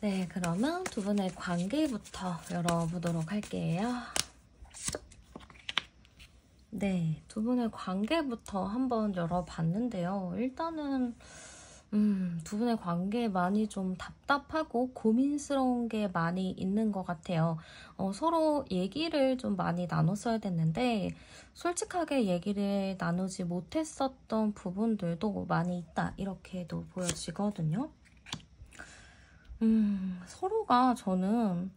네, 그러면 두 분의 관계부터 열어보도록 할게요. 네, 두 분의 관계부터 한번 열어봤는데요. 일단은 두 분의 관계에 많이 좀 답답하고 고민스러운 게 많이 있는 것 같아요. 서로 얘기를 좀 많이 나눴어야 됐는데 솔직하게 얘기를 나누지 못했었던 부분들도 많이 있다, 이렇게도 보여지거든요. 서로가 저는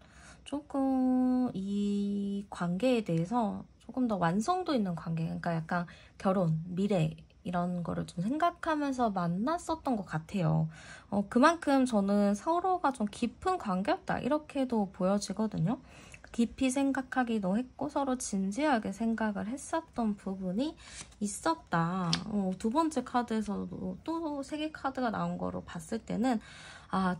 조금 이 관계에 대해서 조금 더 완성도 있는 관계, 그러니까 약간 결혼, 미래 이런 거를 좀 생각하면서 만났었던 것 같아요. 그만큼 저는 서로가 좀 깊은 관계였다, 이렇게도 보여지거든요. 깊이 생각하기도 했고 서로 진지하게 생각을 했었던 부분이 있었다. 두 번째 카드에서도 또 세 개 카드가 나온 거로 봤을 때는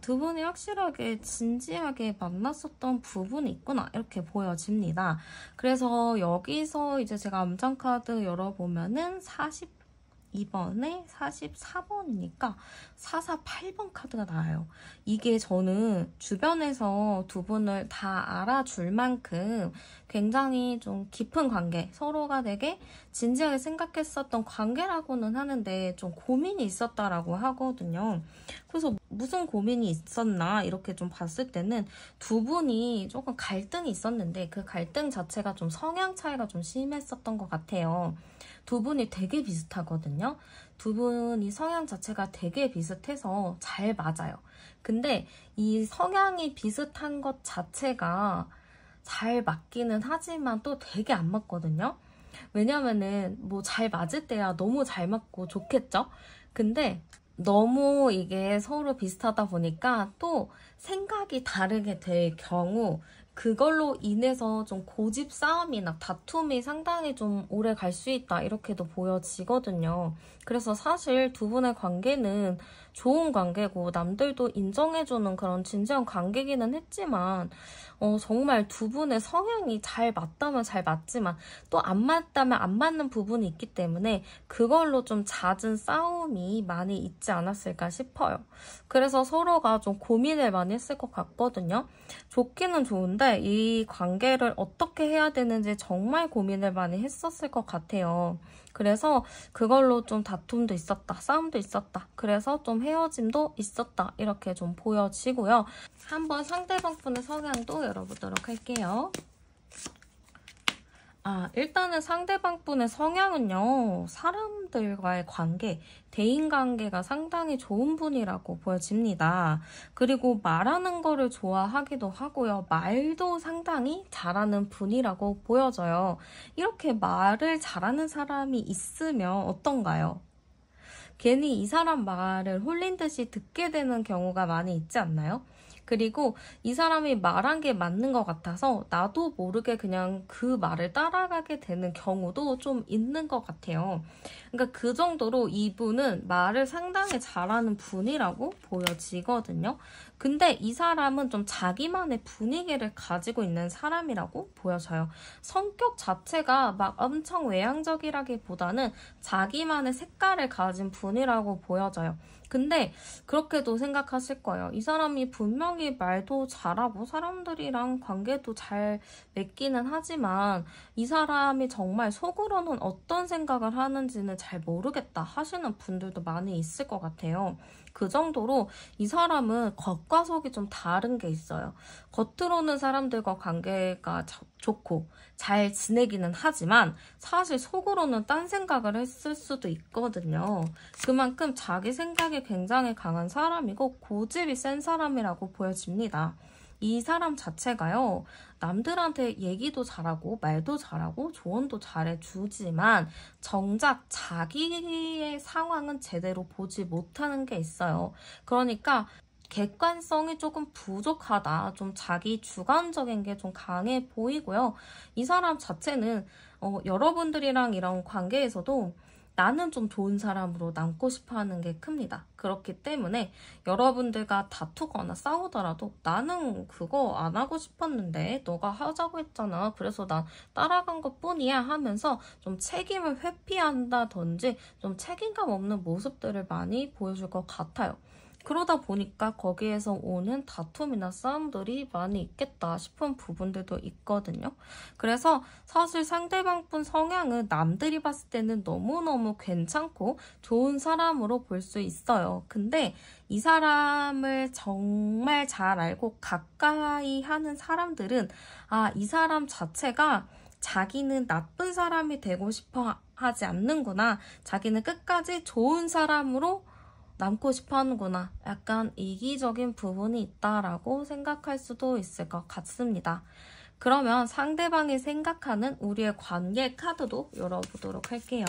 두 분이 확실하게 진지하게 만났었던 부분이 있구나, 이렇게 보여집니다. 그래서 여기서 이제 제가 암장 카드 열어보면은 42번에 44번이니까 448번 카드가 나와요. 이게 저는 주변에서 두 분을 다 알아줄 만큼 굉장히 좀 깊은 관계, 서로가 되게 진지하게 생각했었던 관계라고는 하는데 좀 고민이 있었다라고 하거든요. 그래서 무슨 고민이 있었나 이렇게 좀 봤을 때는 두 분이 조금 갈등이 있었는데 그 갈등 자체가 좀 성향 차이가 좀 심했었던 것 같아요. 두 분이 되게 비슷하거든요. 두 분이 성향 자체가 되게 비슷해서 잘 맞아요. 근데 이 성향이 비슷한 것 자체가 잘 맞기는 하지만 또 되게 안 맞거든요. 왜냐면은 뭐 잘 맞을 때야 너무 잘 맞고 좋겠죠? 근데 너무 이게 서로 비슷하다 보니까 또 생각이 다르게 될 경우 그걸로 인해서 좀 고집 싸움이나 다툼이 상당히 좀 오래 갈 수 있다, 이렇게도 보여지거든요. 그래서 사실 두 분의 관계는 좋은 관계고 남들도 인정해주는 그런 진지한 관계기는 했지만 정말 두 분의 성향이 잘 맞다면 잘 맞지만 또 안 맞다면 안 맞는 부분이 있기 때문에 그걸로 좀 잦은 싸움이 많이 있지 않았을까 싶어요. 그래서 서로가 좀 고민을 많이 했을 것 같거든요. 좋기는 좋은데 이 관계를 어떻게 해야 되는지 정말 고민을 많이 했었을 것 같아요. 그래서 그걸로 좀 다툼도 있었다, 싸움도 있었다, 그래서 좀 헤어짐도 있었다, 이렇게 좀 보여지고요. 한번 상대방 분의 성향도 열어보도록 할게요. 일단은 상대방 분의 성향은요, 사람들과의 관계, 대인관계가 상당히 좋은 분이라고 보여집니다. 그리고 말하는 거를 좋아하기도 하고요. 말도 상당히 잘하는 분이라고 보여져요. 이렇게 말을 잘하는 사람이 있으면 어떤가요? 괜히 이 사람 말을 홀린 듯이 듣게 되는 경우가 많이 있지 않나요? 그리고 이 사람이 말한 게 맞는 것 같아서 나도 모르게 그냥 그 말을 따라가게 되는 경우도 좀 있는 것 같아요. 그러니까 그 정도로 이분은 말을 상당히 잘하는 분이라고 보여지거든요. 근데 이 사람은 좀 자기만의 분위기를 가지고 있는 사람이라고 보여져요. 성격 자체가 막 엄청 외향적이라기보다는 자기만의 색깔을 가진 분이라고 보여져요. 근데 그렇게도 생각하실 거예요. 이 사람이 분명히 말도 잘하고 사람들이랑 관계도 잘 맺기는 하지만 이 사람이 정말 속으로는 어떤 생각을 하는지는 잘 모르겠다 하시는 분들도 많이 있을 것 같아요. 그 정도로 이 사람은 겉과 속이 좀 다른 게 있어요. 겉으로는 사람들과 관계가 좋고 잘 지내기는 하지만 사실 속으로는 딴 생각을 했을 수도 있거든요. 그만큼 자기 생각이 굉장히 강한 사람이고 고집이 센 사람이라고 보여집니다. 이 사람 자체가요, 남들한테 얘기도 잘하고 말도 잘하고 조언도 잘해주지만 정작 자기의 상황은 제대로 보지 못하는 게 있어요. 그러니까 객관성이 조금 부족하다, 좀 자기 주관적인 게 좀 강해 보이고요. 이 사람 자체는 여러분들이랑 이런 관계에서도 나는 좀 좋은 사람으로 남고 싶어 하는 게 큽니다. 그렇기 때문에 여러분들과 다투거나 싸우더라도 나는 그거 안 하고 싶었는데 너가 하자고 했잖아, 그래서 난 따라간 것 뿐이야 하면서 좀 책임을 회피한다든지 좀 책임감 없는 모습들을 많이 보여줄 것 같아요. 그러다 보니까 거기에서 오는 다툼이나 싸움들이 많이 있겠다 싶은 부분들도 있거든요. 그래서 사실 상대방 분 성향은 남들이 봤을 때는 너무너무 괜찮고 좋은 사람으로 볼 수 있어요. 근데 이 사람을 정말 잘 알고 가까이 하는 사람들은 이 사람 자체가 자기는 나쁜 사람이 되고 싶어 하지 않는구나. 자기는 끝까지 좋은 사람으로 남고 싶어 하는구나. 약간 이기적인 부분이 있다라고 생각할 수도 있을 것 같습니다. 그러면 상대방이 생각하는 우리의 관계 카드도 열어보도록 할게요.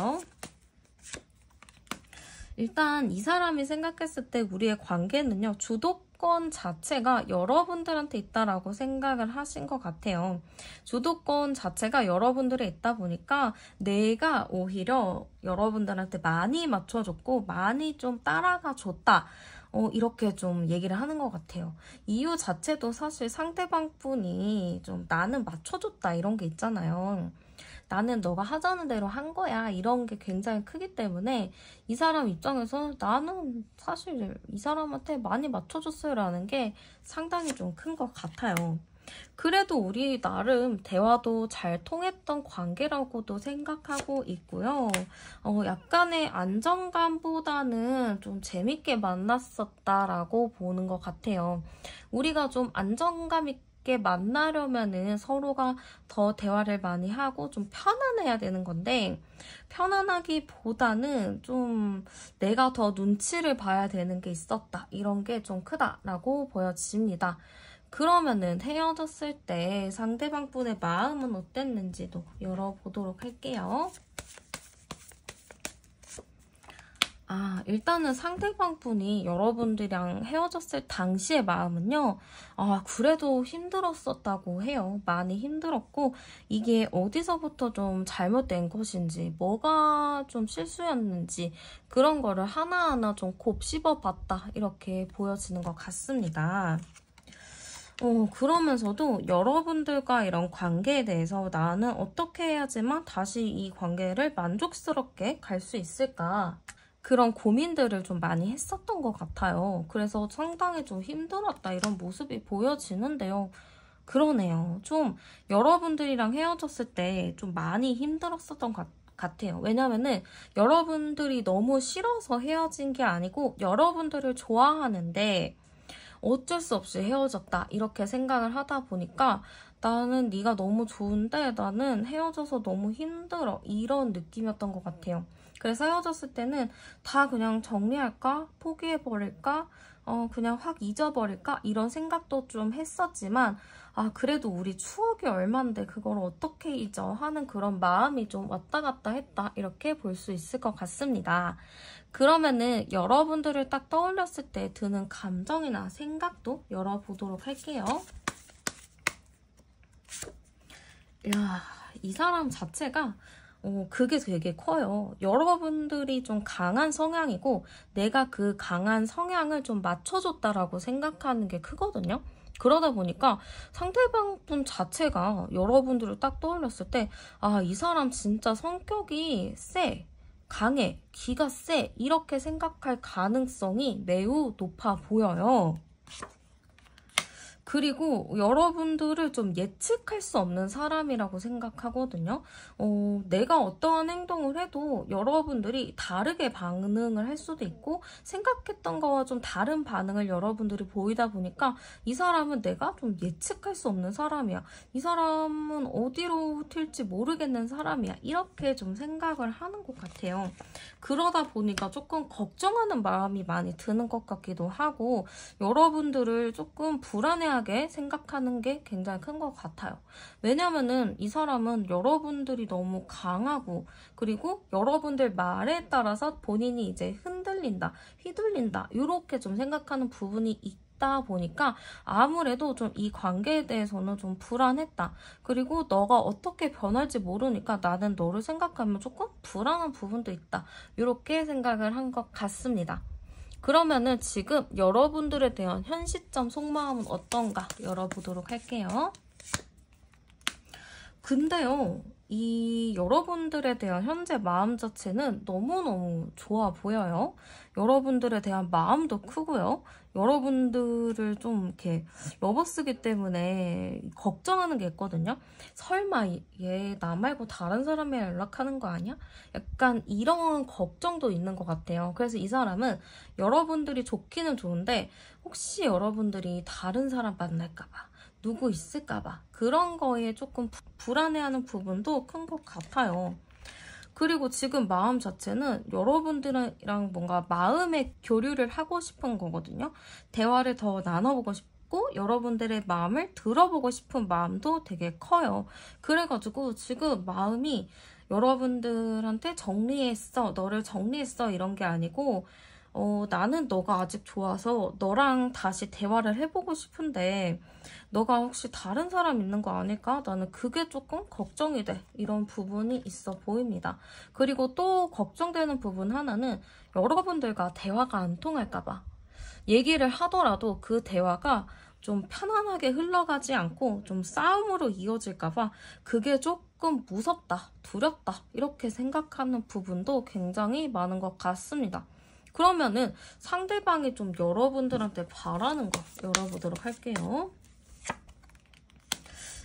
일단 이 사람이 생각했을 때 우리의 관계는요. 주도권 자체가 여러분들한테 있다라고 생각을 하신 것 같아요. 주도권 자체가 여러분들에 있다 보니까 내가 오히려 여러분들한테 많이 맞춰줬고 많이 좀 따라가 줬다. 이렇게 좀 얘기를 하는 것 같아요. 이유 자체도 사실 상대방 분이 좀 나는 맞춰줬다 이런 게 있잖아요. 나는 너가 하자는 대로 한 거야 이런 게 굉장히 크기 때문에 이 사람 입장에서 나는 사실 이 사람한테 많이 맞춰줬어요 라는 게 상당히 좀 큰 것 같아요. 그래도 우리 나름 대화도 잘 통했던 관계라고도 생각하고 있고요. 약간의 안정감보다는 좀 재밌게 만났었다라고 보는 것 같아요. 우리가 좀 안정감 있게 만나려면은 서로가 더 대화를 많이 하고 좀 편안해야 되는 건데 편안하기보다는 좀 내가 더 눈치를 봐야 되는 게 있었다. 이런 게 좀 크다라고 보여집니다. 그러면은 헤어졌을 때 상대방 분의 마음은 어땠는지도 열어보도록 할게요. 일단은 상대방 분이 여러분들이랑 헤어졌을 당시의 마음은요. 그래도 힘들었었다고 해요. 많이 힘들었고 이게 어디서부터 좀 잘못된 것인지 뭐가 좀 실수였는지 그런 거를 하나하나 좀 곱씹어 봤다 이렇게 보여지는 것 같습니다. 그러면서도 여러분들과 이런 관계에 대해서 나는 어떻게 해야지만 다시 이 관계를 만족스럽게 갈 수 있을까? 그런 고민들을 좀 많이 했었던 것 같아요. 그래서 상당히 좀 힘들었다 이런 모습이 보여지는데요. 그러네요. 좀 여러분들이랑 헤어졌을 때 좀 많이 힘들었었던 것 같아요. 왜냐면은 여러분들이 너무 싫어서 헤어진 게 아니고 여러분들을 좋아하는데 어쩔 수 없이 헤어졌다 이렇게 생각을 하다 보니까 나는 네가 너무 좋은데 나는 헤어져서 너무 힘들어 이런 느낌이었던 것 같아요. 그래서 헤어졌을 때는 다 그냥 정리할까? 포기해버릴까? 그냥 확 잊어버릴까? 이런 생각도 좀 했었지만 그래도 우리 추억이 얼만데 그걸 어떻게 잊어? 하는 그런 마음이 좀 왔다 갔다 했다 이렇게 볼 수 있을 것 같습니다. 그러면은 여러분들을 딱 떠올렸을 때 드는 감정이나 생각도 열어보도록 할게요. 이야, 이 사람 자체가 그게 되게 커요. 여러분들이 좀 강한 성향이고 내가 그 강한 성향을 좀 맞춰줬다라고 생각하는 게 크거든요. 그러다 보니까 상대방 분 자체가 여러분들을 딱 떠올렸을 때 이 사람 진짜 성격이 세, 강해, 기가 세 이렇게 생각할 가능성이 매우 높아 보여요. 그리고 여러분들을 좀 예측할 수 없는 사람이라고 생각하거든요. 내가 어떠한 행동을 해도 여러분들이 다르게 반응을 할 수도 있고 생각했던 거와 좀 다른 반응을 여러분들이 보이다 보니까 이 사람은 내가 좀 예측할 수 없는 사람이야. 이 사람은 어디로 튈지 모르겠는 사람이야. 이렇게 좀 생각을 하는 것 같아요. 그러다 보니까 조금 걱정하는 마음이 많이 드는 것 같기도 하고 여러분들을 조금 불안해하게 생각하는 게 굉장히 큰 것 같아요. 왜냐면은 이 사람은 여러분들이 너무 강하고 그리고 여러분들 말에 따라서 본인이 이제 흔들린다, 휘둘린다 이렇게 좀 생각하는 부분이 있다 보니까 아무래도 좀 이 관계에 대해서는 좀 불안했다. 그리고 너가 어떻게 변할지 모르니까 나는 너를 생각하면 조금 불안한 부분도 있다. 이렇게 생각을 한 것 같습니다. 그러면은 지금 여러분들에 대한 현 시점 속마음은 어떤가 열어보도록 할게요. 근데요, 이 여러분들에 대한 현재 마음 자체는 너무너무 좋아 보여요. 여러분들에 대한 마음도 크고요. 여러분들을 좀 이렇게 러버쓰기 때문에 걱정하는 게 있거든요. 설마 얘 나 말고 다른 사람이랑 연락하는 거 아니야? 약간 이런 걱정도 있는 것 같아요. 그래서 이 사람은 여러분들이 좋기는 좋은데 혹시 여러분들이 다른 사람 만날까 봐, 누구 있을까 봐 그런 거에 조금 불안해하는 부분도 큰 것 같아요. 그리고 지금 마음 자체는 여러분들이랑 뭔가 마음의 교류를 하고 싶은 거거든요. 대화를 더 나눠보고 싶고 여러분들의 마음을 들어보고 싶은 마음도 되게 커요. 그래가지고 지금 마음이 여러분들한테 정리했어, 너를 정리했어 이런 게 아니고 나는 너가 아직 좋아서 너랑 다시 대화를 해보고 싶은데 너가 혹시 다른 사람 있는 거 아닐까? 나는 그게 조금 걱정이 돼. 이런 부분이 있어 보입니다. 그리고 또 걱정되는 부분 하나는 여러분들과 대화가 안 통할까 봐. 얘기를 하더라도 그 대화가 좀 편안하게 흘러가지 않고 좀 싸움으로 이어질까 봐 그게 조금 무섭다, 두렵다 이렇게 생각하는 부분도 굉장히 많은 것 같습니다. 그러면은 상대방이 좀 여러분들한테 바라는 거 열어보도록 할게요.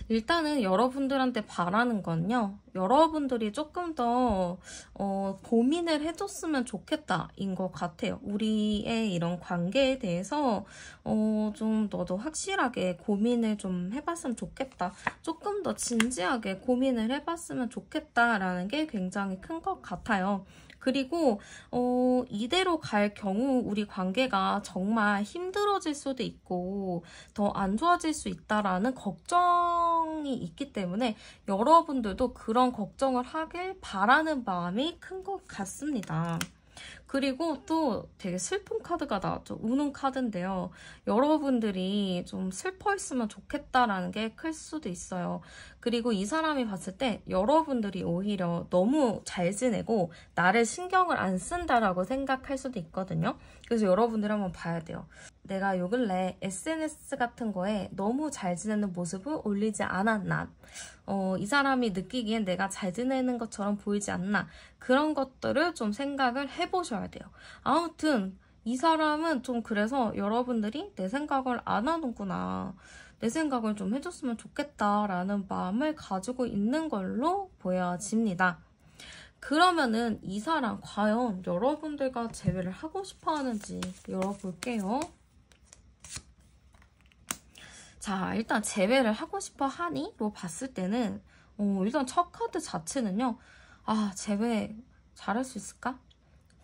일단은 여러분들한테 바라는 건요. 여러분들이 조금 더 고민을 해줬으면 좋겠다인 것 같아요. 우리의 이런 관계에 대해서 좀 너도 확실하게 고민을 좀 해봤으면 좋겠다. 조금 더 진지하게 고민을 해봤으면 좋겠다라는 게 굉장히 큰 것 같아요. 그리고 이대로 갈 경우 우리 관계가 정말 힘들어질 수도 있고 더 안 좋아질 수 있다라는 걱정이 있기 때문에 여러분들도 그런 걱정을 하길 바라는 마음이 큰 것 같습니다. 그리고 또 되게 슬픈 카드가 나왔죠. 우는 카드인데요. 여러분들이 좀 슬퍼했으면 좋겠다라는 게 클 수도 있어요. 그리고 이 사람이 봤을 때 여러분들이 오히려 너무 잘 지내고 나를 신경을 안 쓴다라고 생각할 수도 있거든요. 그래서 여러분들 한번 봐야 돼요. 내가 요 근래 SNS 같은 거에 너무 잘 지내는 모습을 올리지 않았나? 이 사람이 느끼기엔 내가 잘 지내는 것처럼 보이지 않나? 그런 것들을 좀 생각을 해보셔야 돼요. 아무튼 이 사람은 좀 그래서 여러분들이 내 생각을 안 하는구나. 내 생각을 좀 해줬으면 좋겠다라는 마음을 가지고 있는 걸로 보여집니다. 그러면은 이 사람 과연 여러분들과 재회를 하고 싶어 하는지 열어볼게요. 자, 일단 재회를 하고 싶어 하니? 로 봤을 때는 일단 첫 카드 자체는요. 아, 재회 잘할 수 있을까?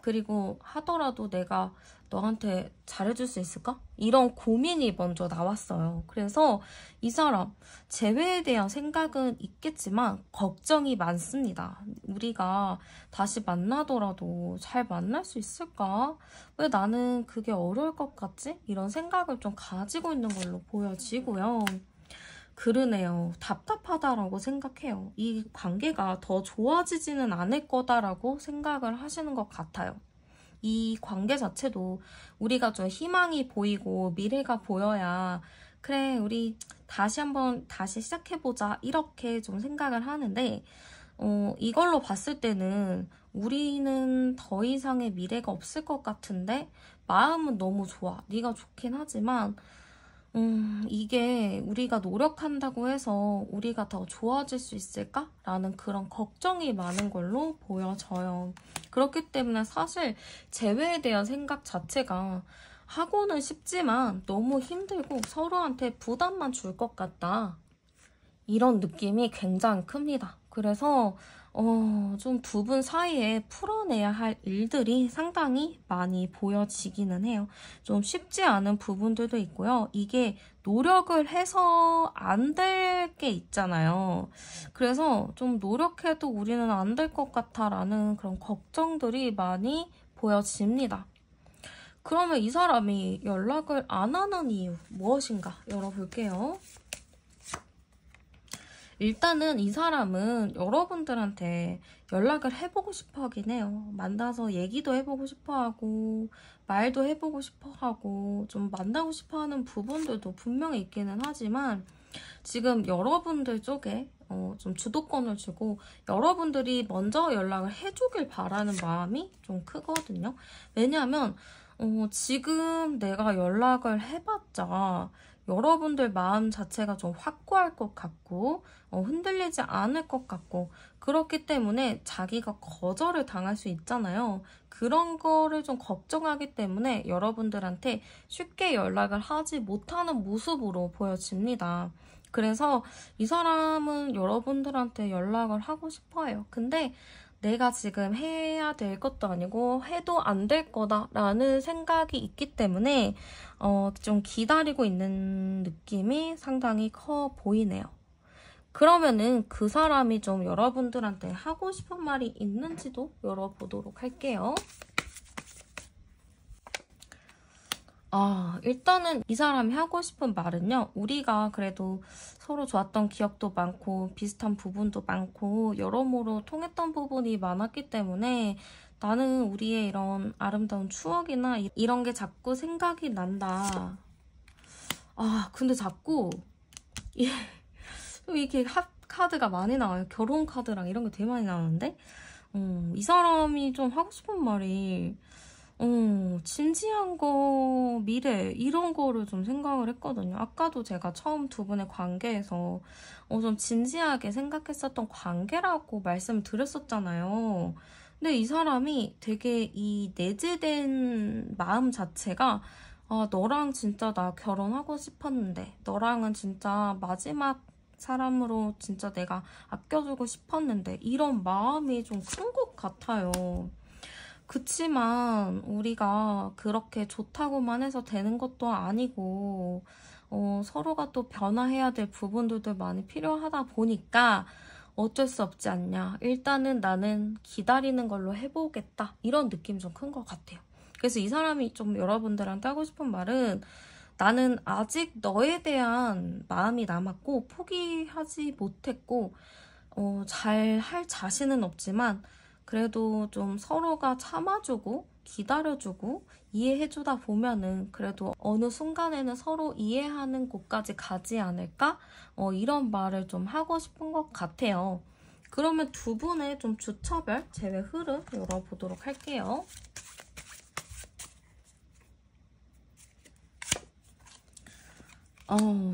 그리고 하더라도 내가 너한테 잘해줄 수 있을까? 이런 고민이 먼저 나왔어요. 그래서 이 사람 재회에 대한 생각은 있겠지만 걱정이 많습니다. 우리가 다시 만나더라도 잘 만날 수 있을까? 왜 나는 그게 어려울 것 같지? 이런 생각을 좀 가지고 있는 걸로 보여지고요. 그러네요. 답답하다라고 생각해요. 이 관계가 더 좋아지지는 않을 거다라고 생각을 하시는 것 같아요. 이 관계 자체도 우리가 좀 희망이 보이고 미래가 보여야 그래 우리 다시 시작해보자 이렇게 좀 생각을 하는데 이걸로 봤을 때는 우리는 더 이상의 미래가 없을 것 같은데 마음은 너무 좋아. 네가 좋긴 하지만 이게 우리가 노력한다고 해서 우리가 더 좋아질 수 있을까? 라는 그런 걱정이 많은 걸로 보여져요. 그렇기 때문에 사실 재회에 대한 생각 자체가 하고는 싶지만 너무 힘들고 서로한테 부담만 줄 것 같다. 이런 느낌이 굉장히 큽니다. 그래서 좀 두 분 사이에 풀어내야 할 일들이 상당히 많이 보여지기는 해요. 좀 쉽지 않은 부분들도 있고요. 이게 노력을 해서 안 될 게 있잖아요. 그래서 좀 노력해도 우리는 안 될 것 같아라는 그런 걱정들이 많이 보여집니다. 그러면 이 사람이 연락을 안 하는 이유 무엇인가 열어볼게요. 일단은 이 사람은 여러분들한테 연락을 해보고 싶어 하긴 해요. 만나서 얘기도 해보고 싶어 하고, 말도 해보고 싶어 하고, 좀 만나고 싶어 하는 부분들도 분명히 있기는 하지만, 지금 여러분들 쪽에 좀 주도권을 주고 여러분들이 먼저 연락을 해주길 바라는 마음이 좀 크거든요. 왜냐하면 지금 내가 연락을 해봤자 여러분들 마음 자체가 좀 확고할 것 같고 흔들리지 않을 것 같고 그렇기 때문에 자기가 거절을 당할 수 있잖아요. 그런 거를 좀 걱정하기 때문에 여러분들한테 쉽게 연락을 하지 못하는 모습으로 보여집니다. 그래서 이 사람은 여러분들한테 연락을 하고 싶어요. 근데 내가 지금 해야 될 것도 아니고 해도 안 될 거다라는 생각이 있기 때문에 좀 기다리고 있는 느낌이 상당히 커 보이네요. 그러면은 그 사람이 좀 여러분들한테 하고 싶은 말이 있는지도 열어보도록 할게요. 일단은 이 사람이 하고 싶은 말은요. 우리가 그래도 서로 좋았던 기억도 많고 비슷한 부분도 많고 여러모로 통했던 부분이 많았기 때문에 나는 우리의 이런 아름다운 추억이나 이런 게 자꾸 생각이 난다. 근데 자꾸 이렇게 카드가 많이 나와요. 결혼 카드랑 이런 게 되게 많이 나오는데 이 사람이 좀 하고 싶은 말이 진지한 거, 미래, 이런 거를 좀 생각을 했거든요. 아까도 제가 처음 두 분의 관계에서 좀 진지하게 생각했었던 관계라고 말씀드렸었잖아요. 근데 이 사람이 되게 이 내재된 마음 자체가 너랑 진짜 나 결혼하고 싶었는데 너랑은 진짜 마지막 사람으로 진짜 내가 아껴주고 싶었는데 이런 마음이 좀 큰 것 같아요. 그치만 우리가 그렇게 좋다고만 해서 되는 것도 아니고 서로가 또 변화해야 될 부분들도 많이 필요하다 보니까 어쩔 수 없지 않냐. 일단은 나는 기다리는 걸로 해보겠다. 이런 느낌 좀 큰 것 같아요. 그래서 이 사람이 좀 여러분들한테 하고 싶은 말은 나는 아직 너에 대한 마음이 남았고 포기하지 못했고 잘 할 자신은 없지만 그래도 좀 서로가 참아주고 기다려주고 이해해주다 보면은 그래도 어느 순간에는 서로 이해하는 곳까지 가지 않을까? 이런 말을 좀 하고 싶은 것 같아요. 그러면 두 분의 좀 주차별 제외 흐름 열어보도록 할게요.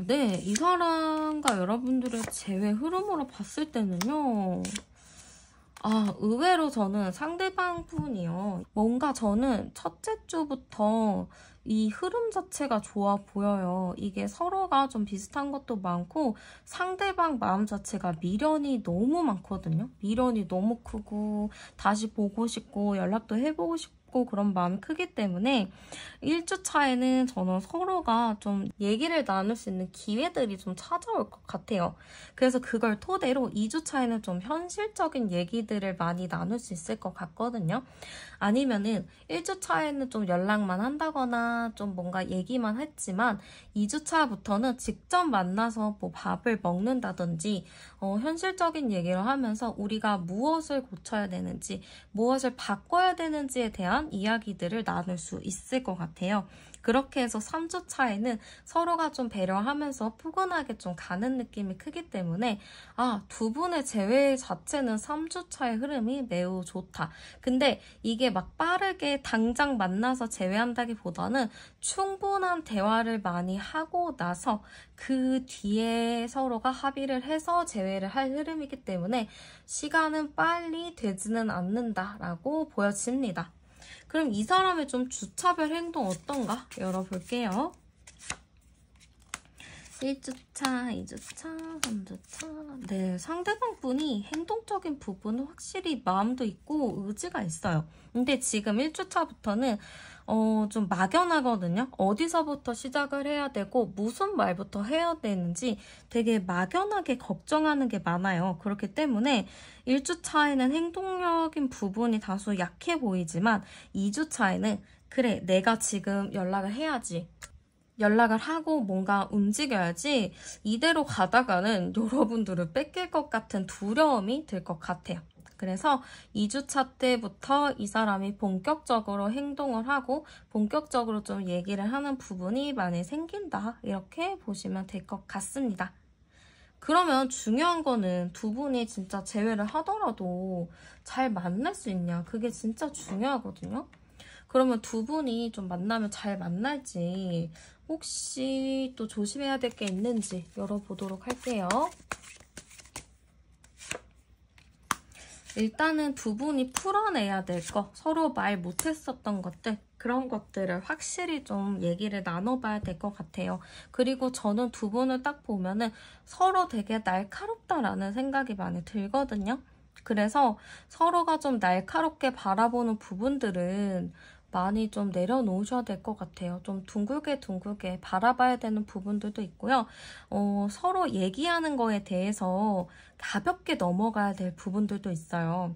네, 이 사람과 여러분들의 재회 흐름으로 봤을 때는요. 의외로 저는 상대방 분이요. 뭔가 저는 첫째 주부터 이 흐름 자체가 좋아 보여요. 이게 서로가 좀 비슷한 것도 많고 상대방 마음 자체가 미련이 너무 많거든요. 미련이 너무 크고 다시 보고 싶고 연락도 해보고 싶고 그런 마음이 크기 때문에 1주 차에는 저는 서로가 좀 얘기를 나눌 수 있는 기회들이 좀 찾아올 것 같아요. 그래서 그걸 토대로 2주 차에는 좀 현실적인 얘기들을 많이 나눌 수 있을 것 같거든요. 아니면은 1주 차에는 좀 연락만 한다거나 좀 뭔가 얘기만 했지만 2주 차부터는 직접 만나서 뭐 밥을 먹는다든지 현실적인 얘기를 하면서 우리가 무엇을 고쳐야 되는지 무엇을 바꿔야 되는지에 대한 이야기들을 나눌 수 있을 것 같아요. 그렇게 해서 3주 차에는 서로가 좀 배려하면서 푸근하게 좀 가는 느낌이 크기 때문에 두 분의 재회 자체는 3주 차의 흐름이 매우 좋다. 근데 이게 막 빠르게 당장 만나서 재회한다기보다는 충분한 대화를 많이 하고 나서 그 뒤에 서로가 합의를 해서 재회를 할 흐름이기 때문에 시간은 빨리 되지는 않는다라고 보여집니다. 그럼 이 사람의 좀 주차별 행동 어떤가? 열어볼게요. 1주차, 2주차, 3주차. 네, 상대방 분이 행동적인 부분은 확실히 마음도 있고 의지가 있어요. 근데 지금 1주차부터는 좀 막연하거든요. 어디서부터 시작을 해야 되고 무슨 말부터 해야 되는지 되게 막연하게 걱정하는 게 많아요. 그렇기 때문에 1주차에는 행동력인 부분이 다소 약해 보이지만 2주차에는 그래, 내가 지금 연락을 해야지. 연락을 하고 뭔가 움직여야지 이대로 가다가는 여러분들을 뺏길 것 같은 두려움이 들 것 같아요. 그래서 2주차 때부터 이 사람이 본격적으로 행동을 하고 본격적으로 좀 얘기를 하는 부분이 많이 생긴다. 이렇게 보시면 될 것 같습니다. 그러면 중요한 거는 두 분이 진짜 재회를 하더라도 잘 만날 수 있냐. 그게 진짜 중요하거든요. 그러면 두 분이 좀 만나면 잘 만날지 혹시 또 조심해야 될 게 있는지 열어보도록 할게요. 일단은 두 분이 풀어내야 될 거, 서로 말 못했었던 것들, 그런 것들을 확실히 좀 얘기를 나눠봐야 될 것 같아요. 그리고 저는 두 분을 딱 보면은 서로 되게 날카롭다라는 생각이 많이 들거든요. 그래서 서로가 좀 날카롭게 바라보는 부분들은 많이 좀 내려놓으셔야 될 것 같아요. 좀 둥글게 바라봐야 되는 부분들도 있고요. 서로 얘기하는 거에 대해서 가볍게 넘어가야 될 부분들도 있어요.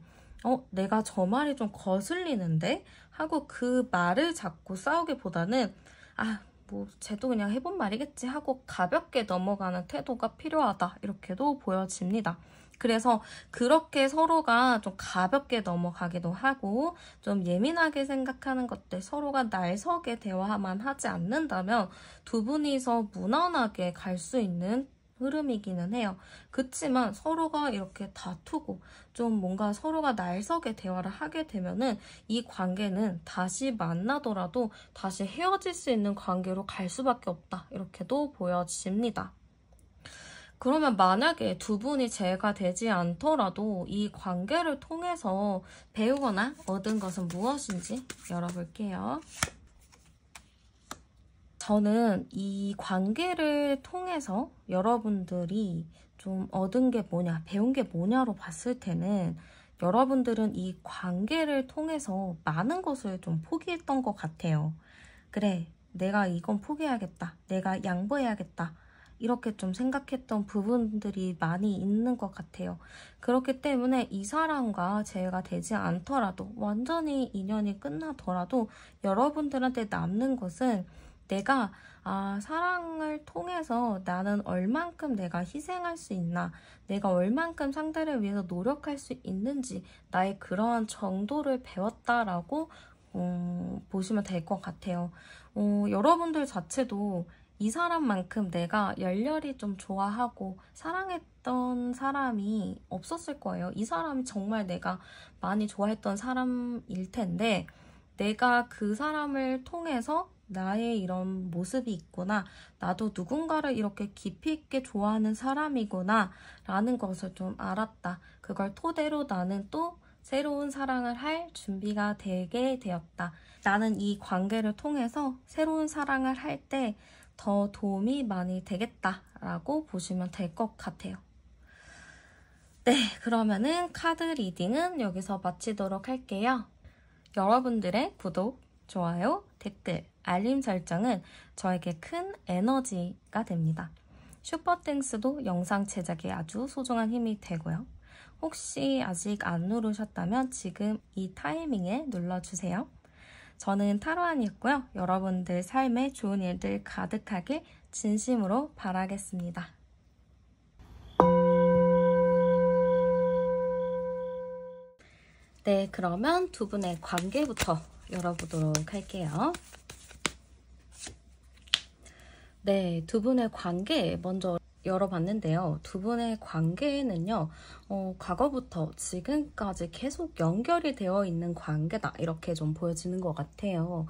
내가 저 말이 좀 거슬리는데? 하고 그 말을 잡고 싸우기보다는 뭐 쟤도 그냥 해본 말이겠지 하고 가볍게 넘어가는 태도가 필요하다. 이렇게도 보여집니다. 그래서 그렇게 서로가 좀 가볍게 넘어가기도 하고 좀 예민하게 생각하는 것들 서로가 날석에 대화만 하지 않는다면 두 분이서 무난하게 갈 수 있는 흐름이기는 해요. 그치만 서로가 이렇게 다투고 좀 뭔가 서로가 날석에 대화를 하게 되면은 이 관계는 다시 만나더라도 다시 헤어질 수 있는 관계로 갈 수밖에 없다. 이렇게도 보여집니다. 그러면 만약에 두 분이 재회가 되지 않더라도 이 관계를 통해서 배우거나 얻은 것은 무엇인지 열어볼게요. 저는 이 관계를 통해서 여러분들이 좀 얻은 게 뭐냐, 배운 게 뭐냐로 봤을 때는 여러분들은 이 관계를 통해서 많은 것을 좀 포기했던 것 같아요. 그래, 내가 이건 포기해야겠다. 내가 양보해야겠다. 이렇게 좀 생각했던 부분들이 많이 있는 것 같아요. 그렇기 때문에 이 사람과 재회가 되지 않더라도 완전히 인연이 끝나더라도 여러분들한테 남는 것은 내가 사랑을 통해서 나는 얼만큼 내가 희생할 수 있나, 내가 얼만큼 상대를 위해서 노력할 수 있는지 나의 그러한 정도를 배웠다라고 보시면 될 것 같아요. 여러분들 자체도 이 사람만큼 내가 열렬히 좀 좋아하고 사랑했던 사람이 없었을 거예요. 이 사람이 정말 내가 많이 좋아했던 사람일 텐데 내가 그 사람을 통해서 나의 이런 모습이 있구나, 나도 누군가를 이렇게 깊이 있게 좋아하는 사람이구나 라는 것을 좀 알았다. 그걸 토대로 나는 또 새로운 사랑을 할 준비가 되게 되었다. 나는 이 관계를 통해서 새로운 사랑을 할 때 더 도움이 많이 되겠다라고 보시면 될 것 같아요. 네, 그러면은 카드 리딩은 여기서 마치도록 할게요. 여러분들의 구독, 좋아요, 댓글, 알림 설정은 저에게 큰 에너지가 됩니다. 슈퍼땡스도 영상 제작에 아주 소중한 힘이 되고요. 혹시 아직 안 누르셨다면 지금 이 타이밍에 눌러주세요. 저는 타로안이었고요. 여러분들 삶에 좋은 일들 가득하길 진심으로 바라겠습니다. 네, 그러면 두 분의 관계부터 열어보도록 할게요. 네, 두 분의 관계 먼저 열어봤는데요. 두 분의 관계는요, 과거부터 지금까지 계속 연결이 되어 있는 관계다. 이렇게 좀 보여지는 것 같아요.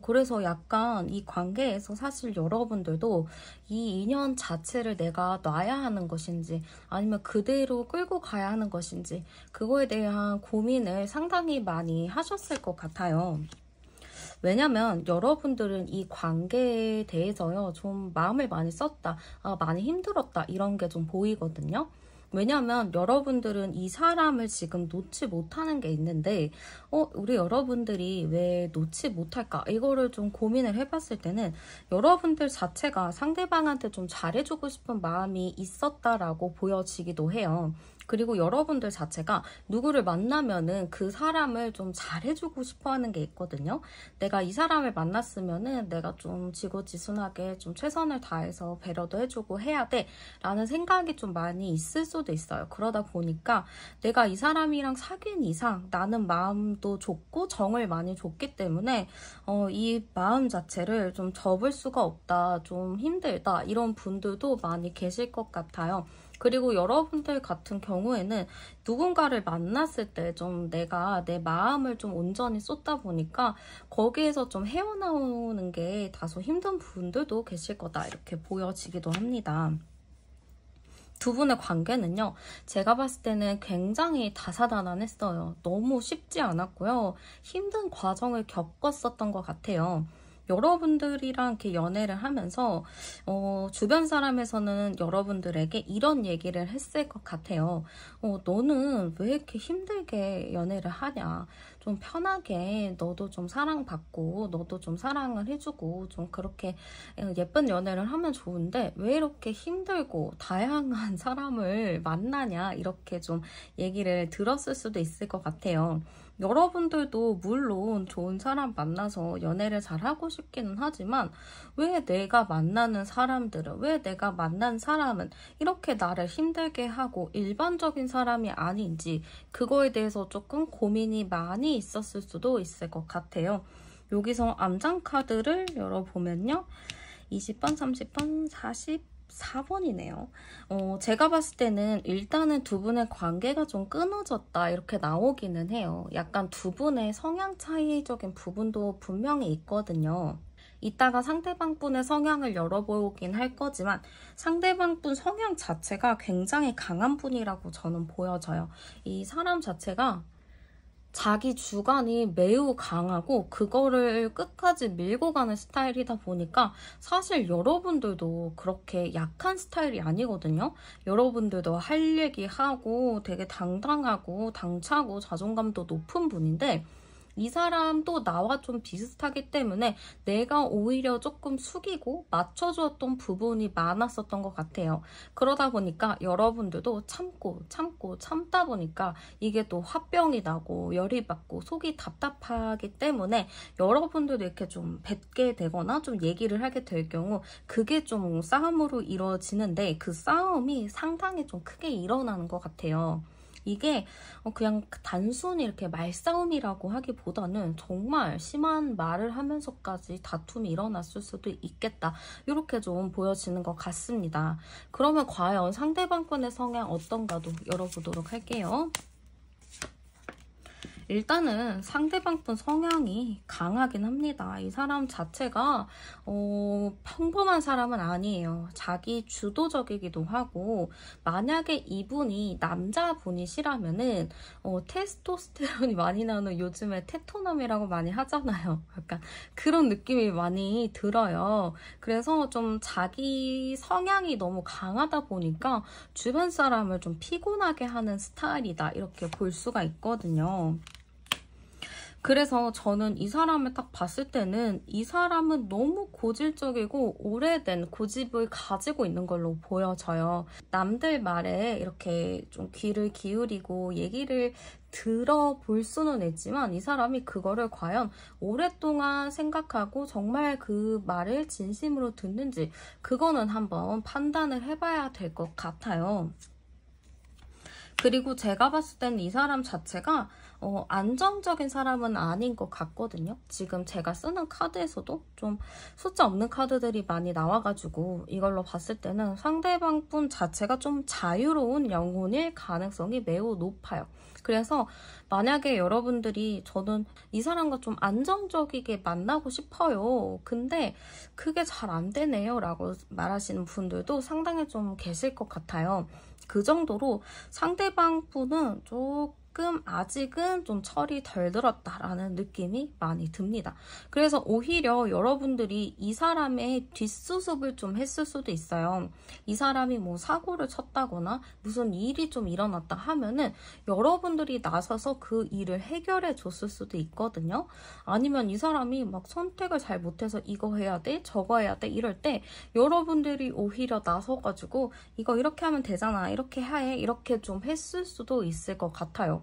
그래서 약간 이 관계에서 사실 여러분들도 이 인연 자체를 내가 놔야 하는 것인지 아니면 그대로 끌고 가야 하는 것인지 그거에 대한 고민을 상당히 많이 하셨을 것 같아요. 왜냐면 여러분들은 이 관계에 대해서요 좀 마음을 많이 썼다, 많이 힘들었다 이런 게 좀 보이거든요. 왜냐면 여러분들은 이 사람을 지금 놓지 못하는 게 있는데 우리 여러분들이 왜 놓지 못할까 이거를 좀 고민을 해봤을 때는 여러분들 자체가 상대방한테 좀 잘해주고 싶은 마음이 있었다라고 보여지기도 해요. 그리고 여러분들 자체가 누구를 만나면은 그 사람을 좀 잘해주고 싶어 하는 게 있거든요. 내가 이 사람을 만났으면은 내가 좀 지고지순하게 좀 최선을 다해서 배려도 해주고 해야 돼 라는 생각이 좀 많이 있을 수도 있어요. 그러다 보니까 내가 이 사람이랑 사귄 이상 나는 마음도 줬고 정을 많이 줬기 때문에 이 마음 자체를 좀 접을 수가 없다, 좀 힘들다 이런 분들도 많이 계실 것 같아요. 그리고 여러분들 같은 경우에는 누군가를 만났을 때 좀 내가 내 마음을 좀 온전히 쏟다 보니까 거기에서 좀 헤어나오는 게 다소 힘든 분들도 계실 거다 이렇게 보여지기도 합니다. 두 분의 관계는요, 제가 봤을 때는 굉장히 다사다난했어요. 너무 쉽지 않았고요. 힘든 과정을 겪었었던 것 같아요. 여러분들이랑 이렇게 연애를 하면서 주변 사람에서는 여러분들에게 이런 얘기를 했을 것 같아요. 너는 왜 이렇게 힘들게 연애를 하냐? 좀 편하게 너도 좀 사랑받고 너도 좀 사랑을 해주고 좀 그렇게 예쁜 연애를 하면 좋은데 왜 이렇게 힘들고 다양한 사람을 만나냐? 이렇게 좀 얘기를 들었을 수도 있을 것 같아요. 여러분들도 물론 좋은 사람 만나서 연애를 잘하고 싶기는 하지만 왜 내가 만나는 사람들은, 왜 내가 만난 사람은 이렇게 나를 힘들게 하고 일반적인 사람이 아닌지 그거에 대해서 조금 고민이 많이 있었을 수도 있을 것 같아요. 여기서 암장 카드를 열어보면요. 20번, 30번, 44번이네요. 제가 봤을 때는 일단은 두 분의 관계가 좀 끊어졌다 이렇게 나오기는 해요. 약간 두 분의 성향 차이적인 부분도 분명히 있거든요. 이따가 상대방 분의 성향을 열어보긴 할 거지만 상대방 분 성향 자체가 굉장히 강한 분이라고 저는 보여져요. 이 사람 자체가 자기 주관이 매우 강하고 그거를 끝까지 밀고 가는 스타일이다 보니까 사실 여러분들도 그렇게 약한 스타일이 아니거든요. 여러분들도 할 얘기하고 되게 당당하고 당차고 자존감도 높은 분인데 이 사람도 나와 좀 비슷하기 때문에 내가 오히려 조금 숙이고 맞춰주었던 부분이 많았었던 것 같아요. 그러다 보니까 여러분들도 참다 보니까 이게 또 화병이 나고 열이 받고 속이 답답하기 때문에 여러분들도 이렇게 좀 뱉게 되거나 좀 얘기를 하게 될 경우 그게 좀 싸움으로 이루어지는데 그 싸움이 상당히 좀 크게 일어나는 것 같아요. 이게 그냥 단순히 이렇게 말싸움이라고 하기보다는 정말 심한 말을 하면서까지 다툼이 일어났을 수도 있겠다. 이렇게 좀 보여지는 것 같습니다. 그러면 과연 상대방분의 성향 어떤가도 열어보도록 할게요. 일단은 상대방분 성향이 강하긴 합니다. 이 사람 자체가 평범한 사람은 아니에요. 자기 주도적이기도 하고 만약에 이분이 남자분이시라면은 테스토스테론이 많이 나오는 요즘에 테토남이라고 많이 하잖아요. 약간 그런 느낌이 많이 들어요. 그래서 좀 자기 성향이 너무 강하다 보니까 주변 사람을 좀 피곤하게 하는 스타일이다. 이렇게 볼 수가 있거든요. 그래서 저는 이 사람을 딱 봤을 때는 이 사람은 너무 고질적이고 오래된 고집을 가지고 있는 걸로 보여져요. 남들 말에 이렇게 좀 귀를 기울이고 얘기를 들어볼 수는 있지만 이 사람이 그거를 과연 오랫동안 생각하고 정말 그 말을 진심으로 듣는지 그거는 한번 판단을 해봐야 될 것 같아요. 그리고 제가 봤을 때는 이 사람 자체가 안정적인 사람은 아닌 것 같거든요. 지금 제가 쓰는 카드에서도 좀 숫자 없는 카드들이 많이 나와가지고 이걸로 봤을 때는 상대방 분 자체가 좀 자유로운 영혼일 가능성이 매우 높아요. 그래서 만약에 여러분들이 저는 이 사람과 좀 안정적이게 만나고 싶어요. 근데 그게 잘 안 되네요 라고 말하시는 분들도 상당히 좀 계실 것 같아요. 그 정도로 상대방 분은 조금 조금 아직은 좀 철이 덜 들었다라는 느낌이 많이 듭니다. 그래서 오히려 여러분들이 이 사람의 뒷수습을 좀 했을 수도 있어요. 이 사람이 뭐 사고를 쳤다거나 무슨 일이 좀 일어났다 하면은 여러분들이 나서서 그 일을 해결해 줬을 수도 있거든요. 아니면 이 사람이 막 선택을 잘 못해서 이거 해야 돼, 저거 해야 돼 이럴 때 여러분들이 오히려 나서가지고 이거 이렇게 하면 되잖아, 이렇게 해, 이렇게 좀 했을 수도 있을 것 같아요.